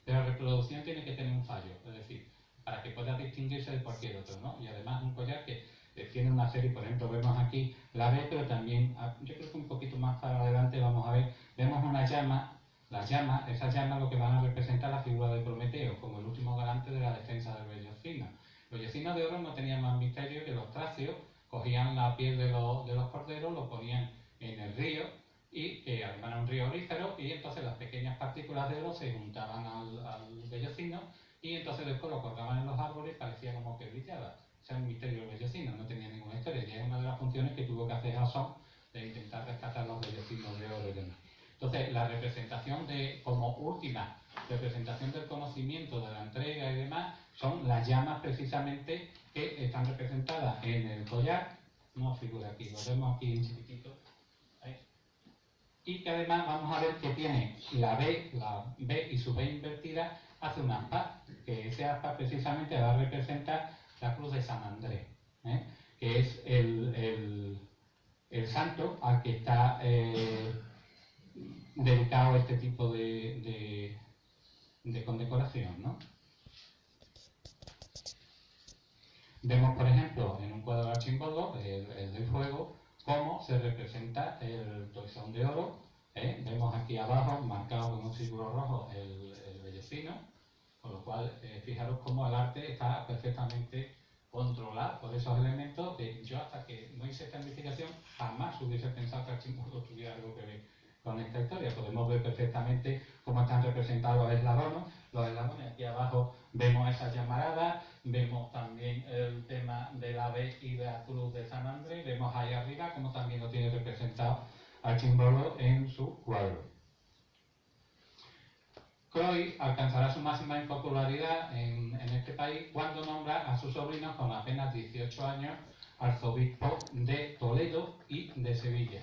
pero la reproducción tiene que tener un fallo, es decir, para que pueda distinguirse de cualquier otro, ¿no? Y además un collar que tiene una serie, por ejemplo, vemos aquí la B, pero también, yo creo que un poquito más para adelante vamos a ver, vemos una llama, las llamas, esas llamas lo que van a representar la figura de Prometeo, como el último garante de la defensa del vellocino. Los vellocinos de oro no tenían más misterio que los tracios cogían la piel de los corderos, lo ponían en el río, y que además era un río aurífero, y entonces las pequeñas partículas de oro se juntaban al vellocino, y entonces después lo colgaban en los árboles y parecía como que brillaba. O sea, un misterio del vellocino, no tenía ninguna historia, y es una de las funciones que tuvo que hacer Jason de intentar rescatar los vellocinos de oro y demás. Entonces, la representación como última representación del conocimiento, de la entrega y demás, son las llamas precisamente que están representadas en el collar. No figura aquí, lo vemos aquí en chiquitito. ¿Veis? Y que además vamos a ver que tiene la B y su B invertida hace un aspa, que ese aspa precisamente va a representar la cruz de San Andrés, que es el santo al que está dedicado este tipo de condecoración, ¿no? Vemos, por ejemplo, en un cuadro de Archimbolo, el del fuego, cómo se representa el toisón de oro. Vemos aquí abajo, marcado con un círculo rojo, el vellocino, con lo cual, fijaros cómo el arte está perfectamente controlado por esos elementos. Yo, hasta que no hice esta investigación, jamás hubiese pensado que Archimbolo tuviera algo que ver con esta historia. Podemos ver perfectamente cómo están representados los eslabones. Aquí abajo vemos esas llamaradas, vemos también el tema de la B y de la cruz de San Andrés, vemos ahí arriba cómo también lo tiene representado Archimbolo en su cuadro. Croix alcanzará su máxima impopularidad en este país cuando nombra a sus sobrinos con apenas 18 años arzobispo de Toledo y de Sevilla.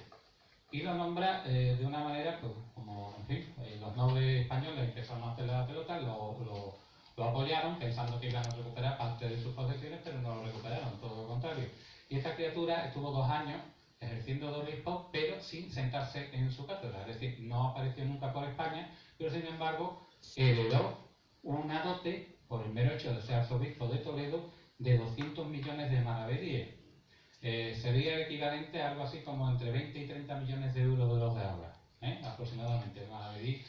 Y lo nombra de una manera, pues, como, en fin, los nobles españoles empezaron a hacer la pelota, lo apoyaron pensando que iban a recuperar parte de sus posesiones, pero no lo recuperaron, todo lo contrario. Y esta criatura estuvo 2 años ejerciendo de obispo, pero sin sentarse en su cátedra, es decir, no apareció nunca por España, pero sin embargo heredó una dote, por el mero hecho de ser arzobispo de Toledo, de 200 millones de maravedíes. Sería el equivalente a algo así como entre 20 y 30 millones de euros de los de ahora, aproximadamente. El maravedí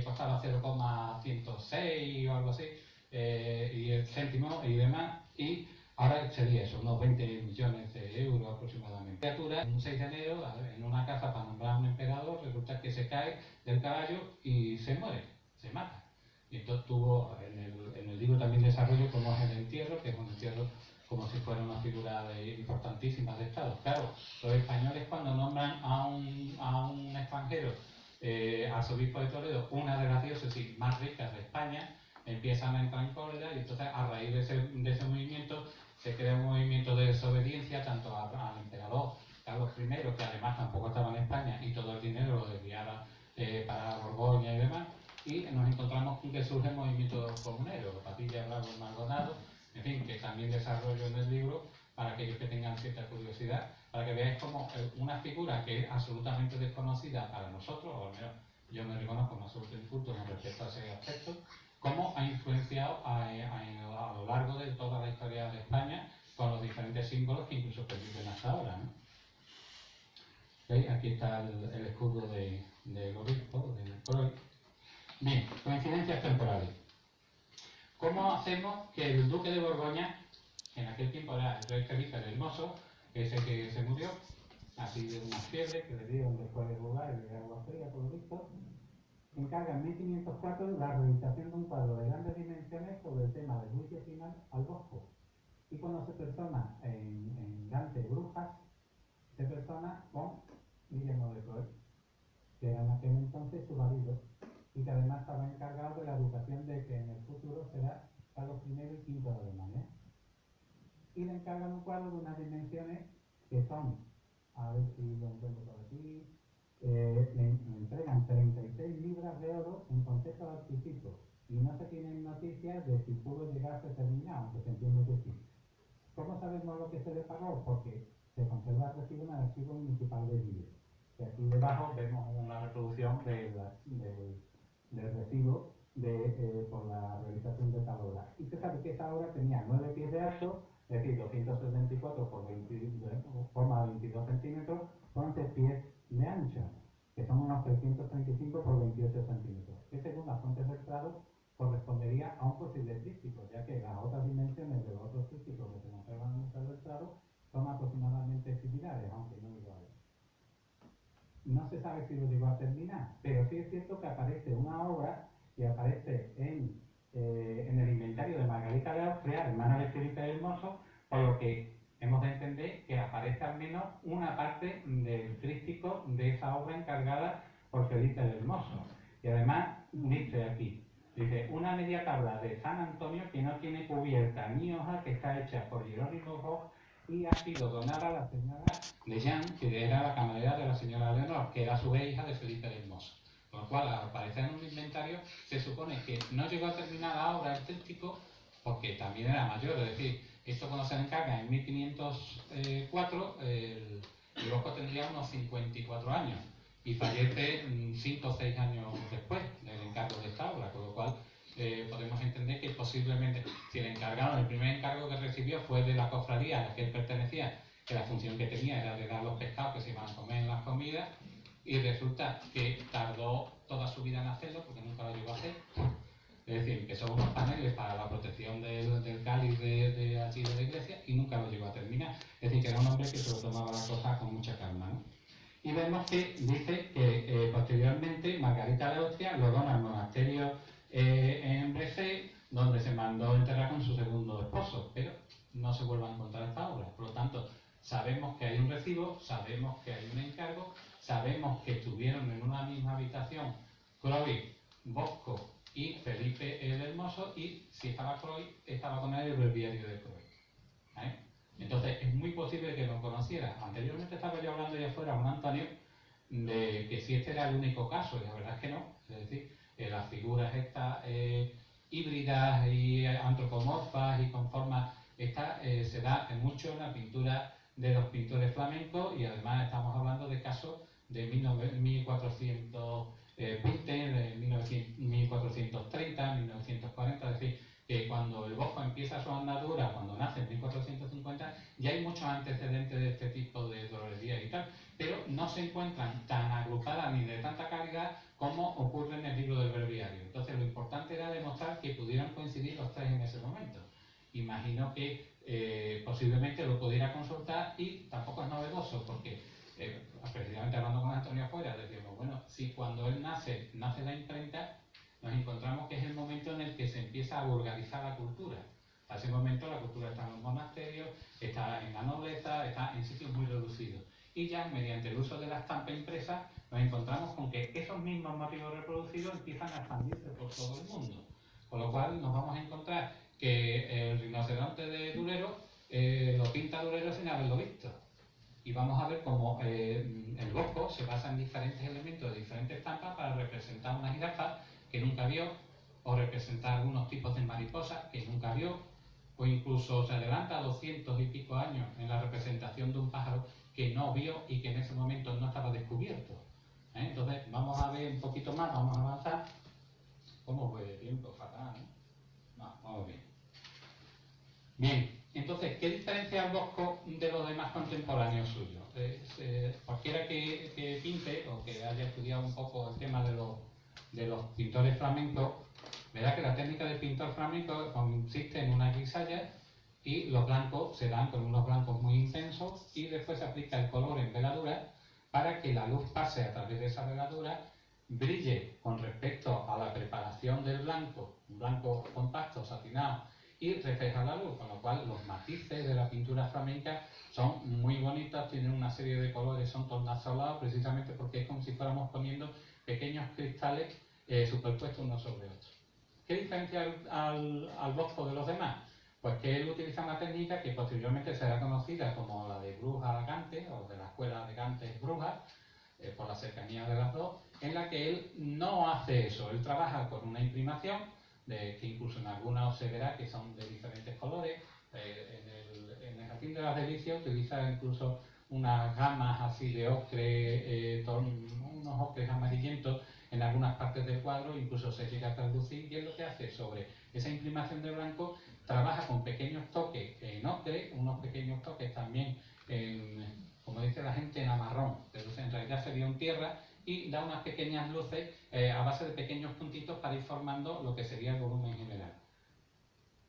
costaba 0,106 o algo así, y el céntimo y demás, y ahora sería eso, unos 20 millones de euros aproximadamente. La criatura, un 6 de enero, en una casa para nombrar a un emperador, resulta que se cae del caballo y se muere, se mata. Y entonces tuvo, en el libro también desarrollo cómo es el entierro, que es un entierro como si fuera una figura importantísima de Estado. Claro, los españoles cuando nombran a un extranjero arzobispo de Toledo, una de las diócesis más ricas de España, empiezan a entrar en cólera, y entonces a raíz de ese movimiento se crea un movimiento de desobediencia tanto al emperador Carlos I, que además tampoco estaba en España, y todo el dinero lo desviaba para Borgoña y demás, y nos encontramos con que surge el movimiento comunero, Patilla, Bravo, Maldonado, en fin, que también desarrollo en el libro para aquellos que tengan cierta curiosidad, para que veáis como una figura que es absolutamente desconocida para nosotros, o al menos yo me reconozco como absoluto inculto con respecto a ese aspecto, cómo ha influenciado a lo largo de toda la historia de España con los diferentes símbolos que incluso perviven hasta ahora, ¿no? ¿Veis? Aquí está el escudo del obispo, del Croix. Bien, coincidencias temporales. ¿Cómo hacemos que el duque de Borgoña, que en aquel tiempo era el rey Felipe el Hermoso, ese que se murió, así de una fiebre que le dieron después de jugar y de agua fría, por lo visto, encarga en 1504 la realización de un cuadro de grandes dimensiones sobre el tema del juicio final al Bosco? Y cuando se persona en Dante Brujas, se persona con Guillermo de Croix, que era en aquel entonces su marido, y que además estaba encargado de la educación de que en el futuro será Carlos I y V de Alemania. Y le encargan un cuadro de unas dimensiones que son, a ver si lo encuentro por aquí, le entregan 36 libras de oro en concepto de anticipo, y no se tienen noticias de si pudo llegar a ser terminado, aunque se entiende que sí. ¿Cómo sabemos lo que se le pagó? Porque se conserva el recibo en el archivo municipal de Vigo. Y aquí debajo vemos una reproducción del recibo por la realización de esta obra. Y se sabe que esta obra tenía 9 pies de alto, es decir, 274 por 22 centímetros, 11 pies de ancho, que son unos 335 por 28 centímetros, que según las fuentes del Prado correspondería a un posible tríptico, ya que las otras dimensiones de los otros trípticos que se conservan en el Museo del Prado son aproximadamente similares, aunque no iguales. No se sabe si lo llegó a terminar, pero sí es cierto que aparece una obra que aparece en el inventario de Margarita de Austria, hermana de Felipe el Hermoso, por lo que hemos de entender que aparece al menos una parte del tríptico de esa obra encargada por Felipe el Hermoso. Y además dice aquí, dice, una media tabla de San Antonio que no tiene cubierta ni hoja, que está hecha por Jerónimo Bosch y ha sido donada a la señora de Jean, que era la camarera de la señora Leonor, que era a su vez hija de Felipe el Hermoso. Con lo cual, al aparecer en un inventario, se supone que no llegó a terminar la obra el tríptico porque también era mayor, es decir, esto cuando se le encarga en 1504, el Bosco tendría unos 54 años y fallece 5 o 6 años después del encargo de esta obra, con lo cual podemos entender que posiblemente, si le encargaron, el primer encargo que recibió fue de la cofradía a la que él pertenecía, que la función que tenía era de dar los pescados que se iban a comer en las comidas, y resulta que tardó toda su vida en hacerlo porque nunca lo llegó a hacer. Es decir, que son unos paneles para la protección del cáliz de allí de la iglesia y nunca lo llegó a terminar. Es decir, que era un hombre que se lo tomaba la cosa con mucha calma, ¿no? Y vemos que dice que posteriormente Margarita de Austria lo dona al monasterio en Bressé, donde se mandó enterrar con su segundo esposo, pero no se vuelve a encontrar esta obra. Por lo tanto, sabemos que hay un recibo, sabemos que hay un encargo, sabemos que estuvieron en una misma habitación Croix, Bosco y Felipe el Hermoso, y si estaba Croix, estaba con él el breviario de Croix. ¿Eh? Entonces, es muy posible que lo conociera. Anteriormente estaba yo hablando allá afuera con Antonio de que si este era el único caso, y la verdad es que no. Es decir, las figuras estas híbridas y antropomorfas y con formas, esta se da mucho en la pintura de los pintores flamencos, y además estamos hablando de casos de 1420, de 1430, 1940, es decir, que cuando el Bosco empieza su andadura, cuando nace en 1450, ya hay muchos antecedentes de este tipo de droguería y tal, pero no se encuentran tan agrupadas ni de tanta calidad como ocurre en el libro del breviario. Entonces, lo importante era demostrar que pudieran coincidir los tres en ese momento. Imagino que posiblemente lo pudiera consultar, y tampoco es novedoso porque precisamente hablando con Antonio afuera, decimos, bueno, si cuando él nace la imprenta, nos encontramos que es el momento en el que se empieza a vulgarizar la cultura. A ese momento la cultura está en los monasterios, está en la nobleza, está en sitios muy reducidos. Y ya mediante el uso de la estampa impresa nos encontramos con que esos mismos motivos reproducidos empiezan a expandirse por todo el mundo. Con lo cual nos vamos a encontrar que el rinoceronte de Durero lo pinta Durero sin haberlo visto. Y vamos a ver cómo el Bosco se basa en diferentes elementos de diferentes estampas para representar una jirafa que nunca vio, o representar algunos tipos de mariposas que nunca vio, o incluso se adelanta 200 y pico años en la representación de un pájaro que no vio y que en ese momento no estaba descubierto. Entonces vamos a ver un poquito más, vamos a avanzar. ¿Cómo fue de tiempo? Fatal, ¿no? No, vamos bien. Bien, entonces, ¿qué diferencia el Bosco de los demás contemporáneos suyos? Cualquiera que pinte o que haya estudiado un poco el tema de los pintores flamencos, verá que la técnica del pintor flamenco consiste en una grisalla, y los blancos se dan con unos blancos muy intensos, y después se aplica el color en veladura para que la luz pase a través de esa veladura, brille con respecto a la preparación del blanco, un blanco compacto, satinado, y refleja la luz, con lo cual los matices de la pintura flamenca son muy bonitos, tienen una serie de colores, son tornasolados, precisamente porque es como si fuéramos poniendo pequeños cristales superpuestos unos sobre otros. ¿Qué diferencia al Bosco de los demás? Pues que él utiliza una técnica que posteriormente será conocida como la de Brujas Gante, o de la escuela de Gantes Brujas, por la cercanía de las dos, en la que él no hace eso. Él trabaja con una imprimación, que incluso en algunas se verá que son de diferentes colores. En el Jardín de las Delicias utiliza incluso unas gamas así de ocre, unos ocres amarillentos en algunas partes del cuadro, incluso se llega a traducir, y es lo que hace sobre esa imprimación de blanco. Trabaja con pequeños toques en ocre, unos pequeños toques también como dice la gente, en amarrón, pero en realidad sería en tierra, y da unas pequeñas luces a base de pequeños puntitos para ir formando lo que sería el volumen general.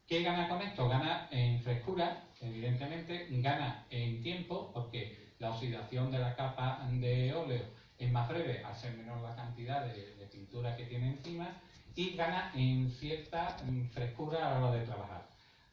¿Qué gana con esto? Gana en frescura, evidentemente, gana en tiempo, porque la oxidación de la capa de óleo es más breve al ser menor la cantidad de pintura que tiene encima, y gana en cierta frescura a la hora de trabajar.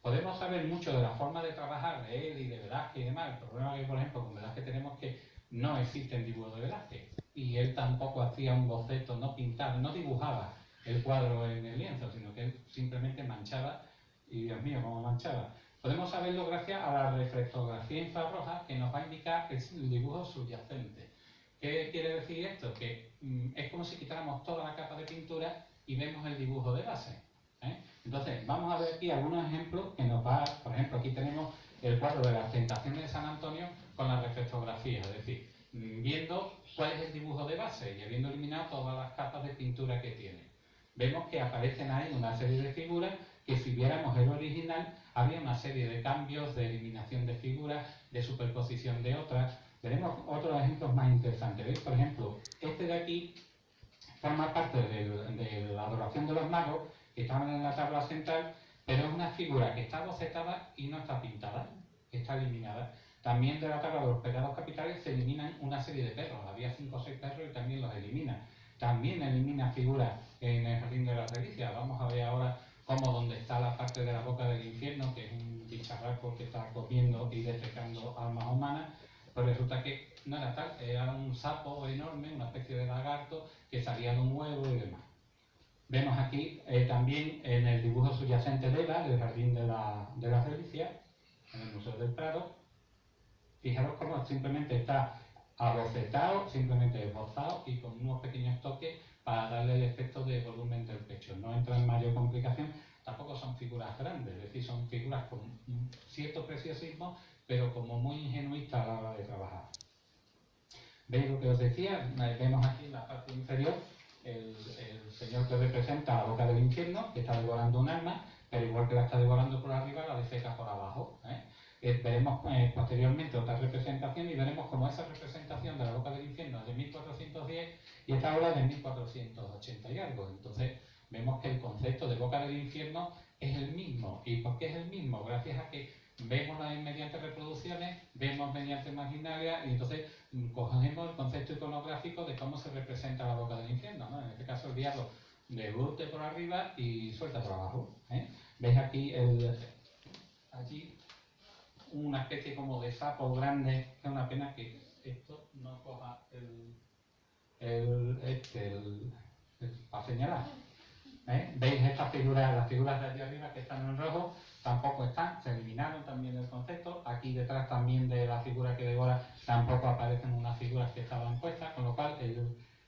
Podemos saber mucho de la forma de trabajar de él y de Velázquez y demás. El problema que, por ejemplo, con Velázquez tenemos que no existen dibujos de Velázquez. Y él tampoco hacía un boceto, no pintaba, no dibujaba el cuadro en el lienzo, sino que él simplemente manchaba, y Dios mío, cómo manchaba. Podemos saberlo gracias a la reflectografía infrarroja, que nos va a indicar el dibujo subyacente. ¿Qué quiere decir esto? Que es como si quitáramos toda la capa de pintura y vemos el dibujo de base. Entonces, vamos a ver aquí algunos ejemplos que nos va, por ejemplo, aquí tenemos el cuadro de las Tentaciones de San Antonio con la reflectografía, es decir, viendo cuál es el dibujo de base y habiendo eliminado todas las capas de pintura que tiene. Vemos que aparecen ahí una serie de figuras que si viéramos el original habría una serie de cambios, de eliminación de figuras, de superposición de otras. Veremos otros ejemplos más interesantes. ¿Veis? Por ejemplo, este de aquí forma parte de la adoración de los magos, que estaban en la tabla central, pero es una figura que está bocetada y no está pintada, está eliminada. También de la tabla de los pecados capitales se eliminan una serie de perros, había 5 o 6 perros y también los elimina. También elimina figuras en el Jardín de las Delicias. Vamos a ver ahora cómo donde está la parte de la boca del infierno, que es un bicharraco que está comiendo y defecando almas humanas, pues resulta que no era tal, era un sapo enorme, una especie de lagarto que salía de un huevo y demás. Vemos aquí también en el dibujo subyacente de Eva, del Jardín de las Delicias, en el Museo del Prado. Fijaros cómo simplemente está abocetado, simplemente esbozado y con unos pequeños toques para darle el efecto de volumen del pecho. No entra en mayor complicación, tampoco son figuras grandes, es decir, son figuras con cierto preciosismo, pero como muy ingenuistas a la hora de trabajar. ¿Veis lo que os decía? Vemos aquí en la parte inferior el señor que representa la boca del infierno, que está devorando un alma, pero igual que la está devorando por arriba, la defeca por abajo. Veremos posteriormente otra representación y veremos cómo esa representación de la boca del infierno es de 1410 y esta obra es de 1480 y algo. Entonces vemos que el concepto de boca del infierno es el mismo. ¿Y por qué es el mismo? Gracias a que vemos mediante reproducciones, vemos mediante imaginaria y entonces cogemos el concepto iconográfico de cómo se representa la boca del infierno, ¿no? En este caso el diablo debute por arriba y suelta por abajo. ¿Veis aquí allí una especie como de sapo grande? Que es una pena que esto no coja para señalar. ¿Veis estas figuras, las figuras de allí arriba que están en rojo? Tampoco están, se eliminaron también el concepto. Aquí detrás también de la figura que devora tampoco aparecen unas figuras que estaban puestas, con lo cual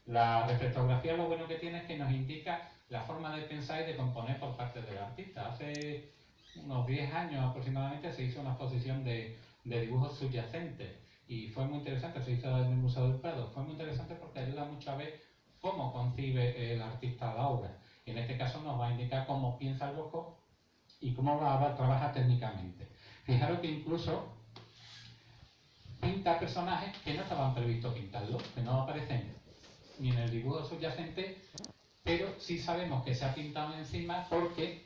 la reflectografía lo bueno que tiene es que nos indica la forma de pensar y de componer por parte del artista. Hace unos 10 años aproximadamente se hizo una exposición de dibujos subyacentes y fue muy interesante, se hizo en el Museo del Prado. Fue muy interesante porque ayuda mucho a ver cómo concibe el artista la obra. Y en este caso nos va a indicar cómo piensa el Bosco y cómo trabaja técnicamente. Fijaros que incluso pinta personajes que no estaban previstos pintarlos, que no aparecen ni en el dibujo subyacente, pero sí sabemos que se ha pintado encima porque,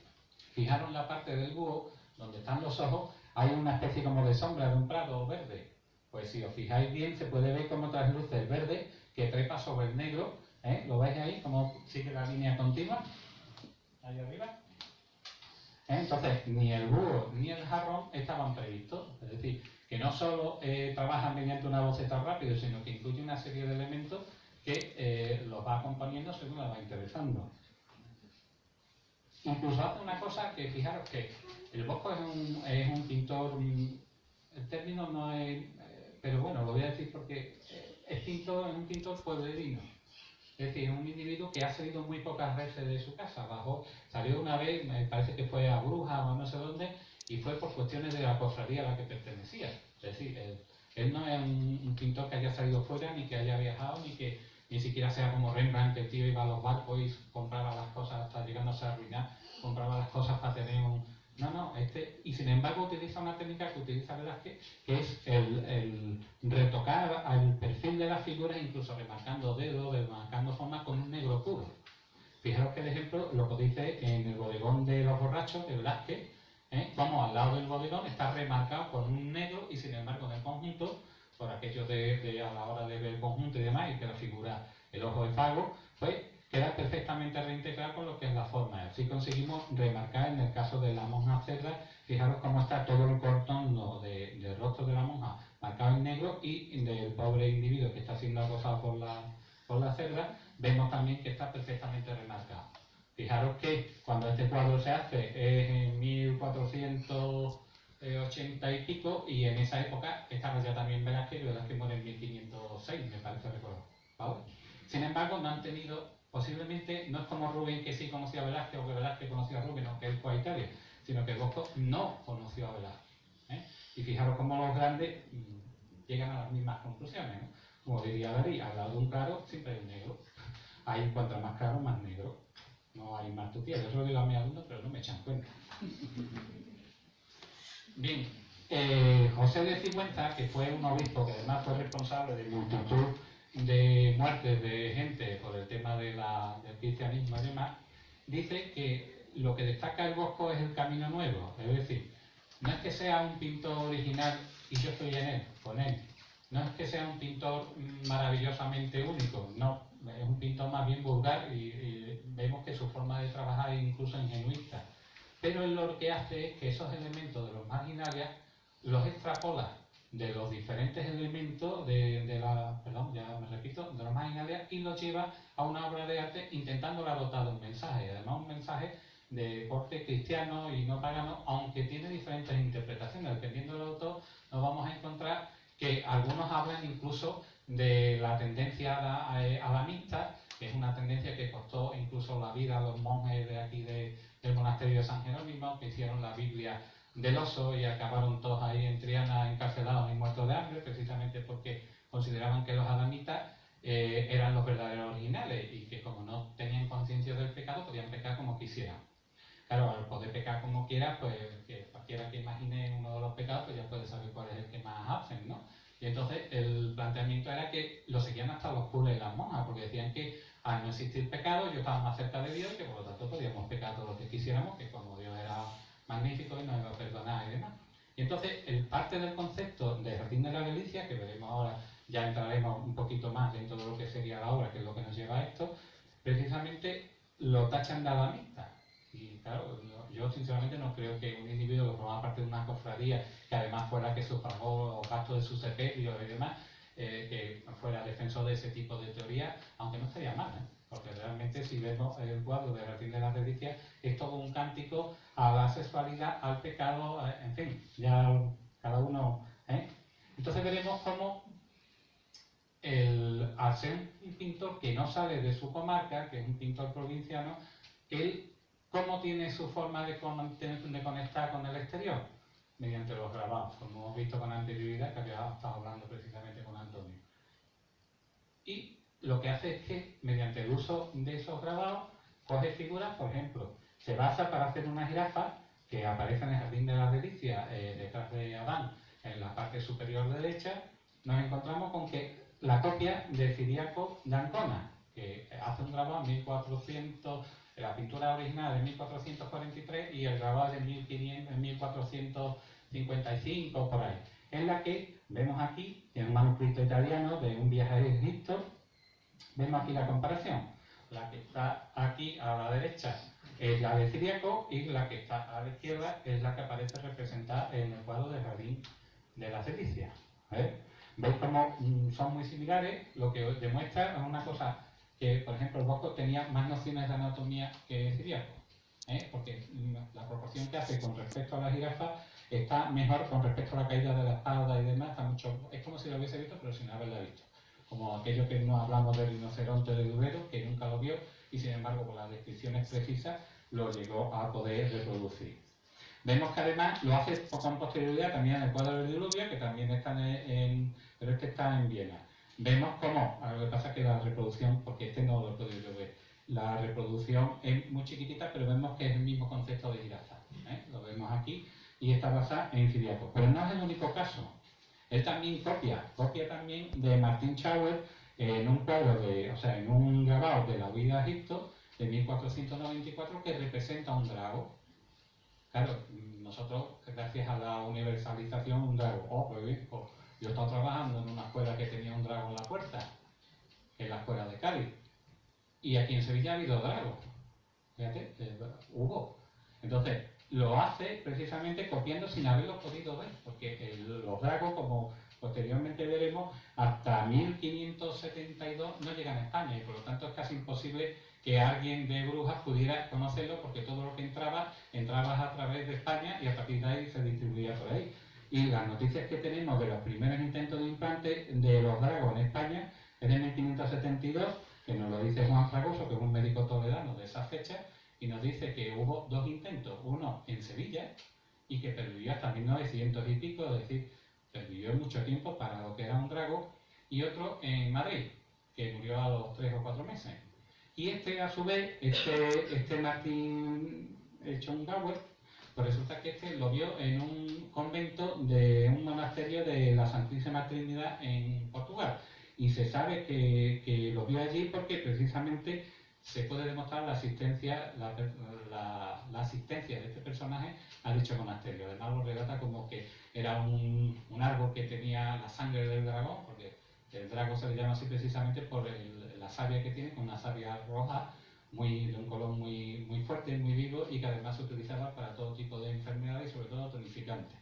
fijaros la parte del búho, donde están los ojos, hay una especie como de sombra de un prado verde. Pues si os fijáis bien, se puede ver cómo trasluce el verde que trepa sobre el negro. ¿Lo veis ahí? Cómo sigue la línea continua. Ahí arriba. Entonces, ni el búho ni el jarrón estaban previstos. Es decir, que no solo trabajan mediante una boceta rápido, sino que incluye una serie de elementos que los va acompañando según la va interesando. Incluso hace una cosa que, fijaros que el Bosco es un pintor, el término no es, pero bueno, lo voy a decir porque es un pintor pueblerino. Es decir, un individuo que ha salido muy pocas veces de su casa. Salió una vez, me parece que fue a Brujas o no sé dónde, y fue por cuestiones de la cofradía a la que pertenecía. Es decir, él no es un pintor que haya salido fuera, ni que haya viajado, ni que ni siquiera sea como Rembrandt, que el tío iba a los barcos y compraba las cosas hasta llegándose a arruinar, compraba las cosas para tener un... No, y sin embargo utiliza una técnica que utiliza Velázquez, que es el retocar al perfil de las figuras, incluso remarcando dedos, remarcando formas con un negro puro. Fijaros que el ejemplo lo podéis ver en el bodegón de los borrachos de Velázquez, como al lado del bodegón está remarcado con un negro y sin embargo en el conjunto, por aquello de a la hora de ver el conjunto y demás, y que la figura, el ojo de fago, pues queda perfectamente reintegrado con lo que es la forma. Así conseguimos remarcar en el caso de la monja cerda, fijaros cómo está todo el contorno del rostro de la monja marcado en negro, y del pobre individuo que está siendo acosado por la cerda, vemos también que está perfectamente remarcado. Fijaros que cuando este cuadro se hace es en 1480 y pico, y en esa época estaba ya también Velázquez, y Velázquez muere en 1506, me parece recordar, ¿vale? Sin embargo, no han tenido, posiblemente, no es como Rubén, que sí conocía a Velázquez, o que Velázquez conocía a Rubén, o que él fue a Italia, sino que Bosco no conoció a Velázquez, ¿eh? Y fijaros cómo los grandes llegan a las mismas conclusiones, ¿no? Como diría Dalí, al lado de un claro siempre hay un negro. Hay cuanto más claro, más negro. No hay más tutía. Yo se lo digo a mis alumnos, pero no me echan cuenta. Bien, José de Sigüenza, que fue un obispo que además fue responsable de multitud de muertes de gente por el tema del cristianismo y demás, dice que lo que destaca el Bosco es el camino nuevo. Es decir, no es que sea un pintor original y yo estoy en él, con él. No es que sea un pintor maravillosamente único, no. Es un pintor más bien vulgar, y vemos que su forma de trabajar es incluso ingenuista. Pero él lo que hace es que esos elementos de los marginales los extrapola de los diferentes elementos de los marginales, y los lleva a una obra de arte intentándola dotar de un mensaje. Además, un mensaje de corte cristiano y no pagano, aunque tiene diferentes interpretaciones. Dependiendo del autor, nos vamos a encontrar que algunos hablan incluso de la tendencia adamista, que es una tendencia que costó incluso la vida a los monjes de aquí del monasterio de San Jerónimo, que hicieron la Biblia del oso y acabaron todos ahí en Triana encarcelados y muertos de hambre, precisamente porque consideraban que los adamitas eran los verdaderos originales, y que como no tenían conciencia del pecado, podían pecar como quisieran. Claro, al poder pecar como quiera, pues que cualquiera que imagine uno de los pecados, pues ya puede saber cuál es el que más hacen, ¿no? Y entonces el planteamiento era que lo seguían hasta los curas y las monjas, porque decían que al no existir pecado, yo estaba más cerca de Dios, y que por lo tanto podíamos pecar todo lo que quisiéramos, que como Dios era magnífico y nos iba a perdonar y demás. Y entonces, el parte del concepto de Jardín de la Delicia, que veremos ahora, ya entraremos un poquito más dentro de lo que sería la obra, que es lo que nos lleva a esto, precisamente lo tachan de adamista. Y claro, yo sinceramente no creo que un individuo que formaba parte de una cofradía, que además fuera que sufragó los gastos de su sepelio y demás, que fuera defensor de ese tipo de teoría, aunque no estaría mal, ¿eh? Porque realmente, si vemos el cuadro de Jardín de las Delicias, es todo un cántico a la sexualidad, al pecado, en fin, ya cada uno, ¿eh? Entonces veremos cómo al ser un pintor que no sale de su comarca, que es un pintor provinciano, él, ¿cómo tiene su forma de conectar con el exterior? Mediante los grabados, como hemos visto con anterioridad, que había estado hablando precisamente con Antonio. Y lo que hace es que, mediante el uso de esos grabados, coge figuras, por ejemplo, se basa para hacer una jirafa que aparece en el Jardín de las Delicias, detrás de Adán, en la parte superior derecha. Nos encontramos con que la copia de Ciriaco de Ancona, que hace un grabado en 1400, la pintura original de 1443 y el grabado de 1455, por ahí, en la que vemos aquí, en un manuscrito italiano de un viaje a Egipto, vemos aquí la comparación. La que está aquí a la derecha es la de Ciriaco, y la que está a la izquierda es la que aparece representada en el cuadro de Jardín de las Delicias. ¿Veis cómo son muy similares? Lo que demuestra es una cosa, que por ejemplo el Bosco tenía más nociones de anatomía que Ciriaco, porque la proporción que hace con respecto a la jirafa está mejor con respecto a la caída de la espalda y demás. Está mucho, es como si lo hubiese visto pero sin haberla visto, como aquello que no hablamos del rinoceronte de Duero, que nunca lo vio y sin embargo con las descripciones precisas lo llegó a poder reproducir. Vemos que además lo hace con posterioridad también en el cuadro del diluvio, que también está pero este está en Viena. Vemos cómo, lo que pasa es que la reproducción, porque este no lo he podido ver, la reproducción es muy chiquitita, pero vemos que es el mismo concepto de jirafa, lo vemos aquí, y está basada en Ciriaco. Pero no es el único caso. Él también copia también de Martin Schauer en un cuadro en un grabado de la huida a Egipto de 1494, que representa un drago. Claro, nosotros, gracias a la universalización, un drago. Pues bien, yo he estado trabajando en una escuela que tenía un drago en la puerta, en la escuela de Cádiz. Y aquí en Sevilla ha habido dragos. Fíjate, hubo. Entonces, lo hace precisamente copiando sin haberlo podido ver, porque los dragos, como posteriormente veremos, hasta 1572 no llegan a España y por lo tanto es casi imposible que alguien de Brujas pudiera conocerlo, porque todo lo que entraba a través de España y a partir de ahí se distribuía por ahí. Y las noticias que tenemos de los primeros intentos de implante de los dragos en España es de 1572, que nos lo dice Juan Fragoso, que es un médico toledano de esa fecha, y nos dice que hubo 2 intentos, uno en Sevilla, y que pervivió hasta 1900 y pico, es decir, pervivió mucho tiempo para lo que era un drago, y otro en Madrid, que murió a los 3 o 4 meses. Y este, a su vez, este Martín Schongauer, pues resulta que este lo vio en un convento de un monasterio de la Santísima Trinidad en Portugal. Y se sabe que lo vio allí porque precisamente se puede demostrar la asistencia de este personaje a dicho monasterio. Además lo relata como que era un árbol que tenía la sangre del dragón, porque el dragón se le llama así precisamente por la savia que tiene, con una savia roja, de un color muy fuerte, muy vivo, y que además se utilizaba para todo tipo de enfermedades y sobre todo tonificante.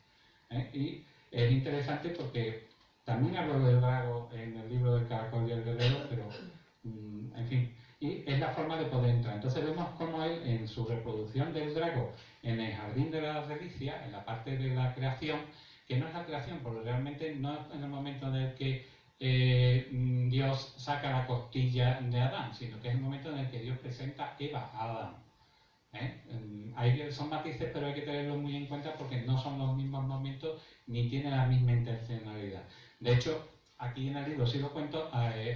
Y es interesante porque también hablo del drago en el libro del Caracol y el Guerrero, pero en fin, y es la forma de poder entrar. Entonces vemos cómo él, en su reproducción del drago en el Jardín de las Delicias, en la parte de la creación, que no es la creación, porque realmente no es en el momento en el que Dios saca la costilla de Adán, sino que es el momento en el que Dios presenta Eva a Adán. Son matices, pero hay que tenerlos muy en cuenta porque no son los mismos momentos ni tienen la misma intencionalidad. De hecho, aquí en el libro sí lo cuento,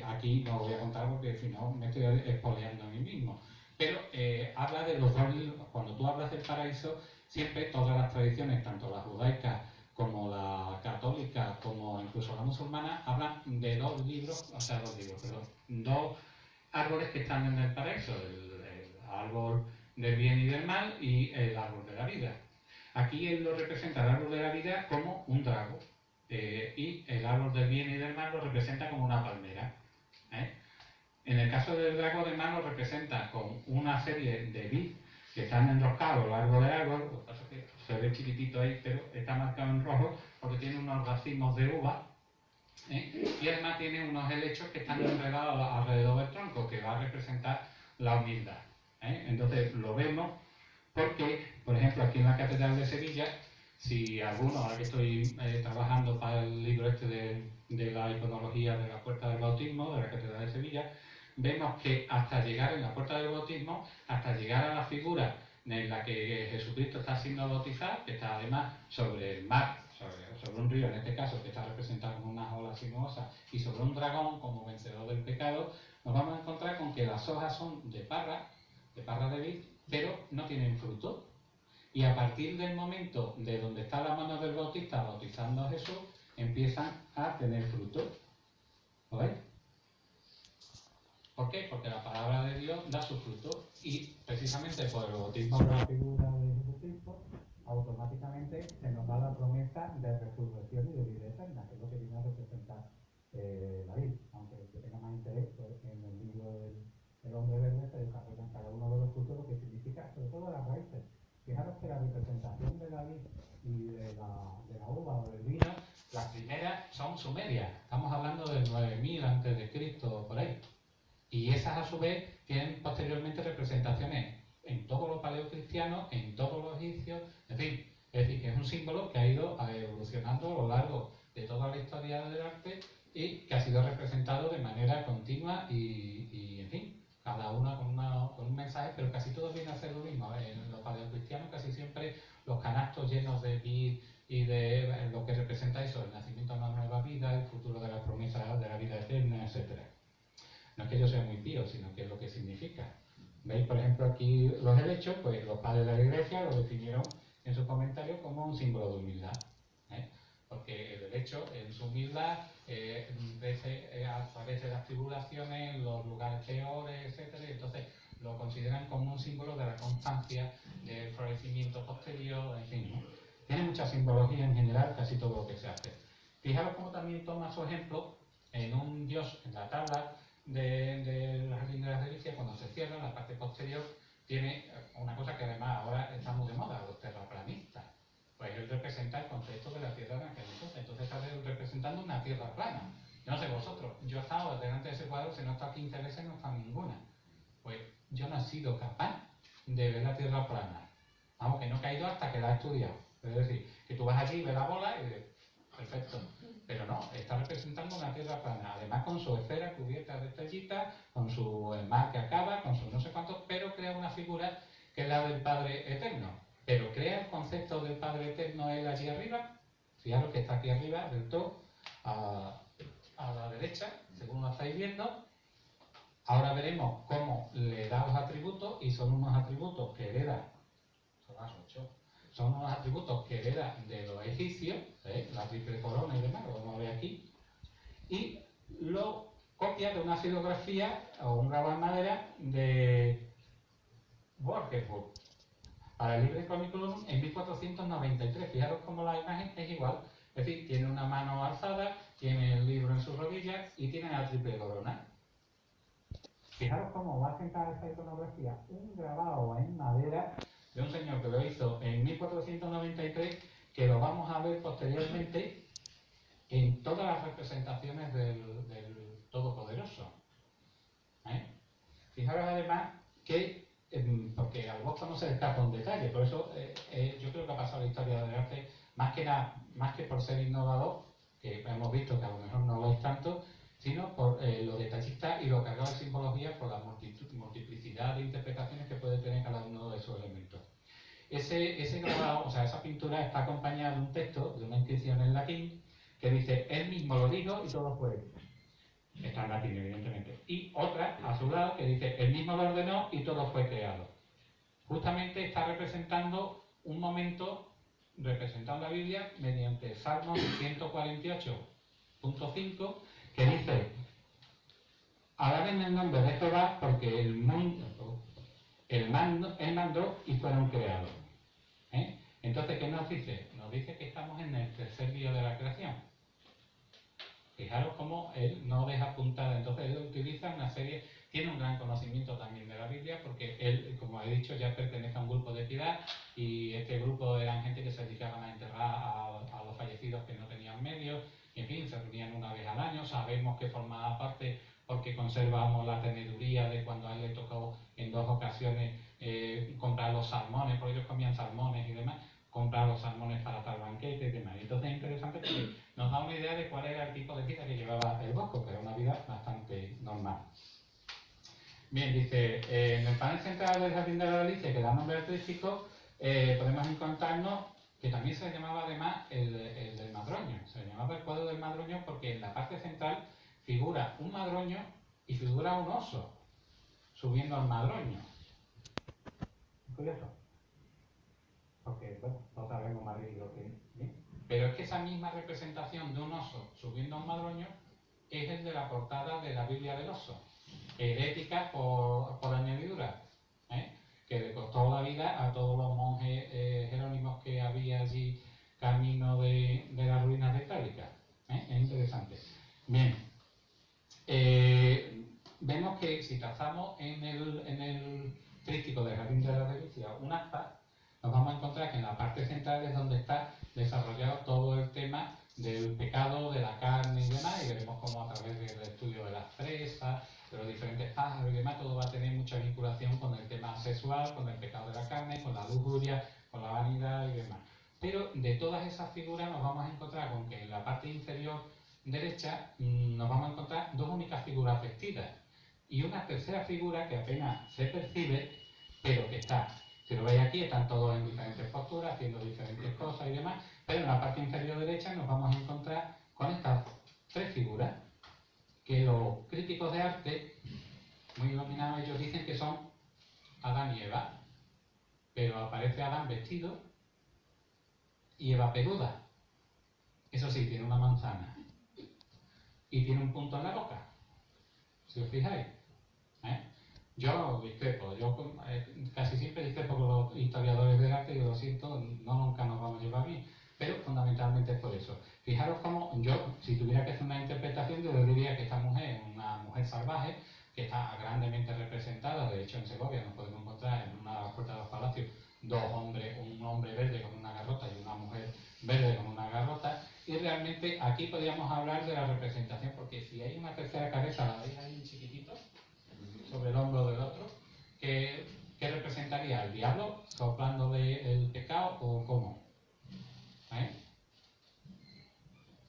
aquí no lo voy a contar porque si no me estoy espoleando a mí mismo. Pero habla de los dos libros. Cuando tú hablas del paraíso, siempre todas las tradiciones, tanto la judaica como la católica, como incluso la musulmana, hablan de dos árboles que están en el paraíso, el árbol del bien y del mal y el árbol de la vida. Aquí él lo representa, el árbol de la vida, como un drago, y el árbol del bien y del mal lo representa como una palmera. En el caso del drago de mal lo representa con una serie de vid que están enroscados a lo largo del árbol. Lo que pasa es que se ve chiquitito ahí, pero está marcado en rojo porque tiene unos racimos de uva, y además tiene unos helechos que están enredados alrededor del tronco, que va a representar la humildad. Entonces lo vemos porque, por ejemplo, aquí en la Catedral de Sevilla, si alguno, ahora que estoy trabajando para el libro este de la iconología de la Puerta del Bautismo, de la Catedral de Sevilla, vemos que hasta llegar en la Puerta del Bautismo, hasta llegar a la figura en la que Jesucristo está siendo bautizado, que está además sobre el mar, sobre un río en este caso, que está representado con unas olas sinuosas, y sobre un dragón como vencedor del pecado, nos vamos a encontrar con que las hojas son de parra de vid, pero no tienen fruto. Y a partir del momento de donde está la mano del bautista bautizando a Jesús, empiezan a tener fruto. ¿Lo veis? ¿Por qué? Porque la palabra de Dios da su fruto, y precisamente por el bautismo de la figura de Jesucristo, automáticamente se nos da la promesa de resurrección y de vida eterna, que es lo que viene a representar la vida. Aunque el que tenga más interés, pues, en el libro del hombre verde se desarrollan cada uno de los frutos, lo que significa, sobre todo las raíces. Fijaros que la representación de la vid y de la uva o del vino, las primeras son sumerias. Estamos hablando del 9000 a.C. por ahí. Y esas a su vez tienen posteriormente representaciones en todo lo paleocristiano, en todos los egipcios, en fin. Es decir, que es un símbolo que ha ido evolucionando a lo largo de toda la historia del arte y que ha sido representado de manera continua y en fin, cada una con un mensaje, pero casi todos vienen a ser lo mismo. En los paleocristianos casi siempre los canastos llenos de vid y de lo que representa eso, el nacimiento de una nueva vida, el futuro de la promesa de la vida eterna, etcétera. No es que yo sea muy pío, sino que es lo que significa. ¿Veis, por ejemplo, aquí los helechos? Pues los padres de la Iglesia lo definieron en sus comentarios como un símbolo de humildad. Porque el helecho, en su humildad, aparece las tribulaciones, los lugares peores, etcétera, y entonces lo consideran como un símbolo de la constancia, del florecimiento posterior, en fin, ¿no? Tiene mucha simbología en general, casi todo lo que se hace. Fijaros cómo también toma su ejemplo en un dios, en la tabla del Jardín de las Delicias, cuando se cierra, la parte posterior tiene una cosa que además ahora está muy de moda, los terraplanistas. Pues él representa el concepto de la Tierra en aquel entonces está representando una Tierra plana. Yo no sé vosotros, yo he estado delante de ese cuadro, se no he estado 15 veces, no he estado ninguna. Pues yo no he sido capaz de ver la Tierra plana. Vamos, que no he caído hasta que la he estudiado. Es decir, que tú vas allí, ves la bola y dices, perfecto. Pero no, está representando una Tierra plana, además con su esfera cubierta de estrellitas, con su mar que acaba, con sus no sé cuántos, pero crea una figura que es la del Padre Eterno. Pero crea el concepto del Padre Eterno él allí arriba, fijaros que está aquí arriba del todo, a la derecha, según lo estáis viendo. Ahora veremos cómo le da los atributos, y son unos atributos que hereda, son unos atributos que hereda de los egipcios, la triple corona y demás, lo vamos a ver aquí, y lo copia de una xilografía o un grabado en madera de Borgesburg para el Libre Chroniclum en 1493. Fijaros cómo la imagen es igual, es decir, tiene una mano alzada, tiene el libro en sus rodillas y tiene la triple corona. Fijaros cómo va a sentar esta iconografía, un grabado en madera de un señor que lo hizo en 1493, que lo vamos a ver posteriormente en todas las representaciones del Todopoderoso. Fijaros además que, porque al Bosco no se le escapa un detalle, por eso yo creo que ha pasado la historia del arte, más que por ser innovador, que hemos visto que a lo mejor no lo es tanto, sino por lo detallista y lo cargado de simbología, por la multiplicidad de interpretaciones que puede tener cada uno de esos elementos. Ese grabado, o sea, esa pintura está acompañada de un texto, de una inscripción en latín, que dice, él mismo lo dijo y todo fue hecho. Está en latín, evidentemente. Y otra, a su lado, que dice, él mismo lo ordenó y todo fue creado. Justamente está representando un momento, representando la Biblia, mediante Salmos 148.5, que dice, alaben el nombre de Jehová porque el mandó y fueron creados. Entonces, ¿qué nos dice? Nos dice que estamos en el tercer día de la creación. Fijaros cómo él no deja puntada, entonces él utiliza una serie, tiene un gran conocimiento también de la Biblia, porque él, como he dicho, ya pertenece a un grupo de piedad, y este grupo eran gente que se dedicaban a enterrar a los fallecidos que no tenían medios, y en fin, se reunían una vez al año. Sabemos que formaba parte, porque conservamos la teneduría de cuando a él le tocó en 2 ocasiones comprar los salmones, porque ellos comían salmones y demás, comprar los salmones para tal banquete y demás. Entonces es interesante porque nos da una idea de cuál era el tipo de vida que llevaba el Bosco, que era una vida bastante normal. Bien, dice, en el panel central del Jardín de la Delicia, que da nombre artístico, podemos encontrarnos que también se le llamaba además el del madroño. Se le llamaba el cuadro del madroño porque en la parte central figura un madroño y figura un oso subiendo al madroño. ¿Curioso? Porque, bueno, no sabemos más bien lo que es. Pero es que esa misma representación de un oso subiendo a un madroño es el de la portada de la Biblia del oso, herética por añadidura, que le costó la vida a todos los monjes jerónimos que había allí camino de las ruinas de Itálica. Es interesante. Bien, vemos que si trazamos en el tríptico del Jardín de la Delicia un aspa, nos vamos a encontrar que en la parte central es donde está desarrollado todo el tema del pecado, de la carne y demás, y veremos cómo a través del estudio de las fresas, de los diferentes pájaros y demás, todo va a tener mucha vinculación con el tema sexual, con el pecado de la carne, con la lujuria, con la vanidad y demás. Pero de todas esas figuras nos vamos a encontrar con que en la parte inferior derecha nos vamos a encontrar 2 únicas figuras vestidas y una tercera figura que apenas se percibe, pero que está. Si lo veis aquí, están todos en diferentes posturas, haciendo diferentes cosas y demás, pero en la parte inferior derecha nos vamos a encontrar con estas 3 figuras que los críticos de arte, muy iluminados, ellos dicen que son Adán y Eva, pero aparece Adán vestido y Eva peluda. Eso sí, tiene una manzana y tiene un punto en la boca, si os fijáis. Yo discrepo, casi siempre discrepo con los historiadores del arte, y lo siento, no nunca nos vamos a llevar bien. pero fundamentalmente es por eso. Fijaros cómo yo, si tuviera que hacer una interpretación, yo diría que esta mujer es una mujer salvaje, que está grandemente representada. De hecho, en Segovia nos podemos encontrar en una de las puertas de los palacios dos hombres, un hombre verde con una garrota y una mujer verde con una garrota, y realmente aquí podríamos hablar de la representación, porque si hay una tercera cabeza, la veis ahí en chiquitito, sobre el hombro del otro, ¿qué representaría? ¿El diablo soplándole el pecado o cómo?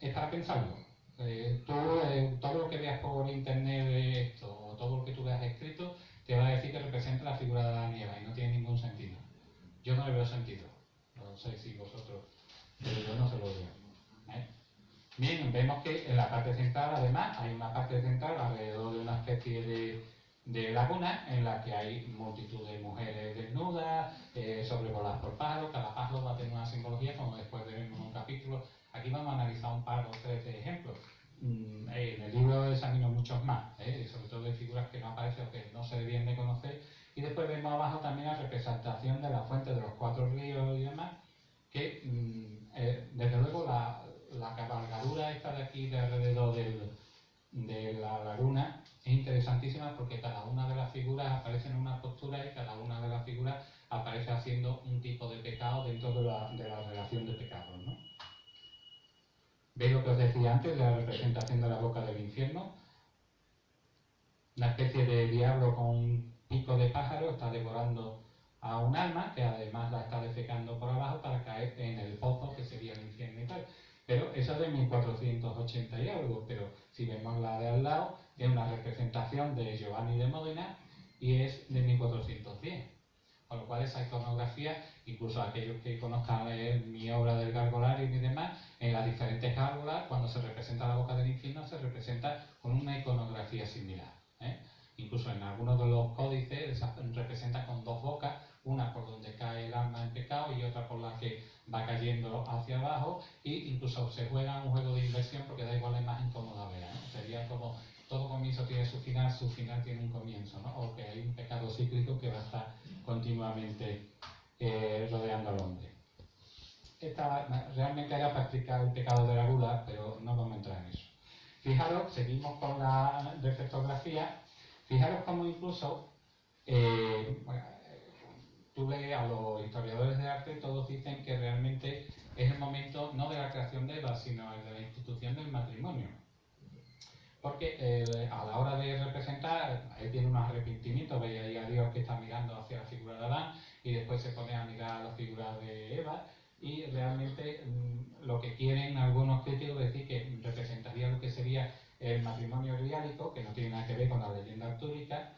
Es para pensarlo. Todo lo que veas por internet de esto, o todo lo que tú veas escrito, te va a decir que representa la figura de Adán y Eva, y no tiene ningún sentido. Yo no le veo sentido. No sé si vosotros, pero yo no se lo veo. Bien, vemos que en la parte central, además, hay una parte central alrededor de una especie de laguna en la que hay multitud de mujeres desnudas, sobrevoladas por pájaros. Cada pájaro va a tener una simbología, como después veremos en un capítulo. Aquí vamos a analizar un par o tres de ejemplos. En el libro examino muchos más, sobre todo de figuras que no aparecen o que no se debían de conocer. Y después vemos abajo también la representación de la fuente de los 4 ríos y demás, que desde luego la cabalgadura esta de aquí de alrededor de la laguna es interesantísima, porque cada una de las figuras aparece en una postura y cada una de las figuras aparece haciendo un tipo de pecado dentro de la relación de pecados, ¿no? ¿Veis lo que os decía antes de la representación de la boca del infierno? Una especie de diablo con un pico de pájaro está devorando a un alma, que además la está defecando por abajo para caer en el pozo que sería el infierno y tal. Pero eso es de 1480 y algo, pero si vemos la de al lado, es una representación de Giovanni de Módena y es de 1410. Con lo cual esa iconografía, incluso aquellos que conozcan mi obra del Gargolario y demás, en las diferentes gárgolas, cuando se representa la boca del infierno, se representa con una iconografía similar. Incluso en algunos de los códices se representa con dos bocas, una por donde cae el alma en pecado y otra por la que va cayendo hacia abajo, e incluso se juega un juego de inversión, porque da igual la imagen como la vea, ¿no? Sería como todo comienzo tiene su final tiene un comienzo, ¿no? O que hay un pecado cíclico que va a estar continuamente rodeando al hombre. Realmente era para explicar el pecado de la gula, pero no vamos a entrar en eso. Fijaros, seguimos con la reflectografía. Fijaros cómo incluso tú lees a los historiadores de arte, todos dicen que realmente es el momento no de la creación de Eva, sino el de la institución del matrimonio. Porque a la hora de representar, él tiene un arrepentimiento, veis ahí a Dios que está mirando hacia la figura de Adán y después se pone a mirar a la figura de Eva, y realmente lo que quieren algunos críticos decir que representaría lo que sería el matrimonio griálico, que no tiene nada que ver con la leyenda artúrica,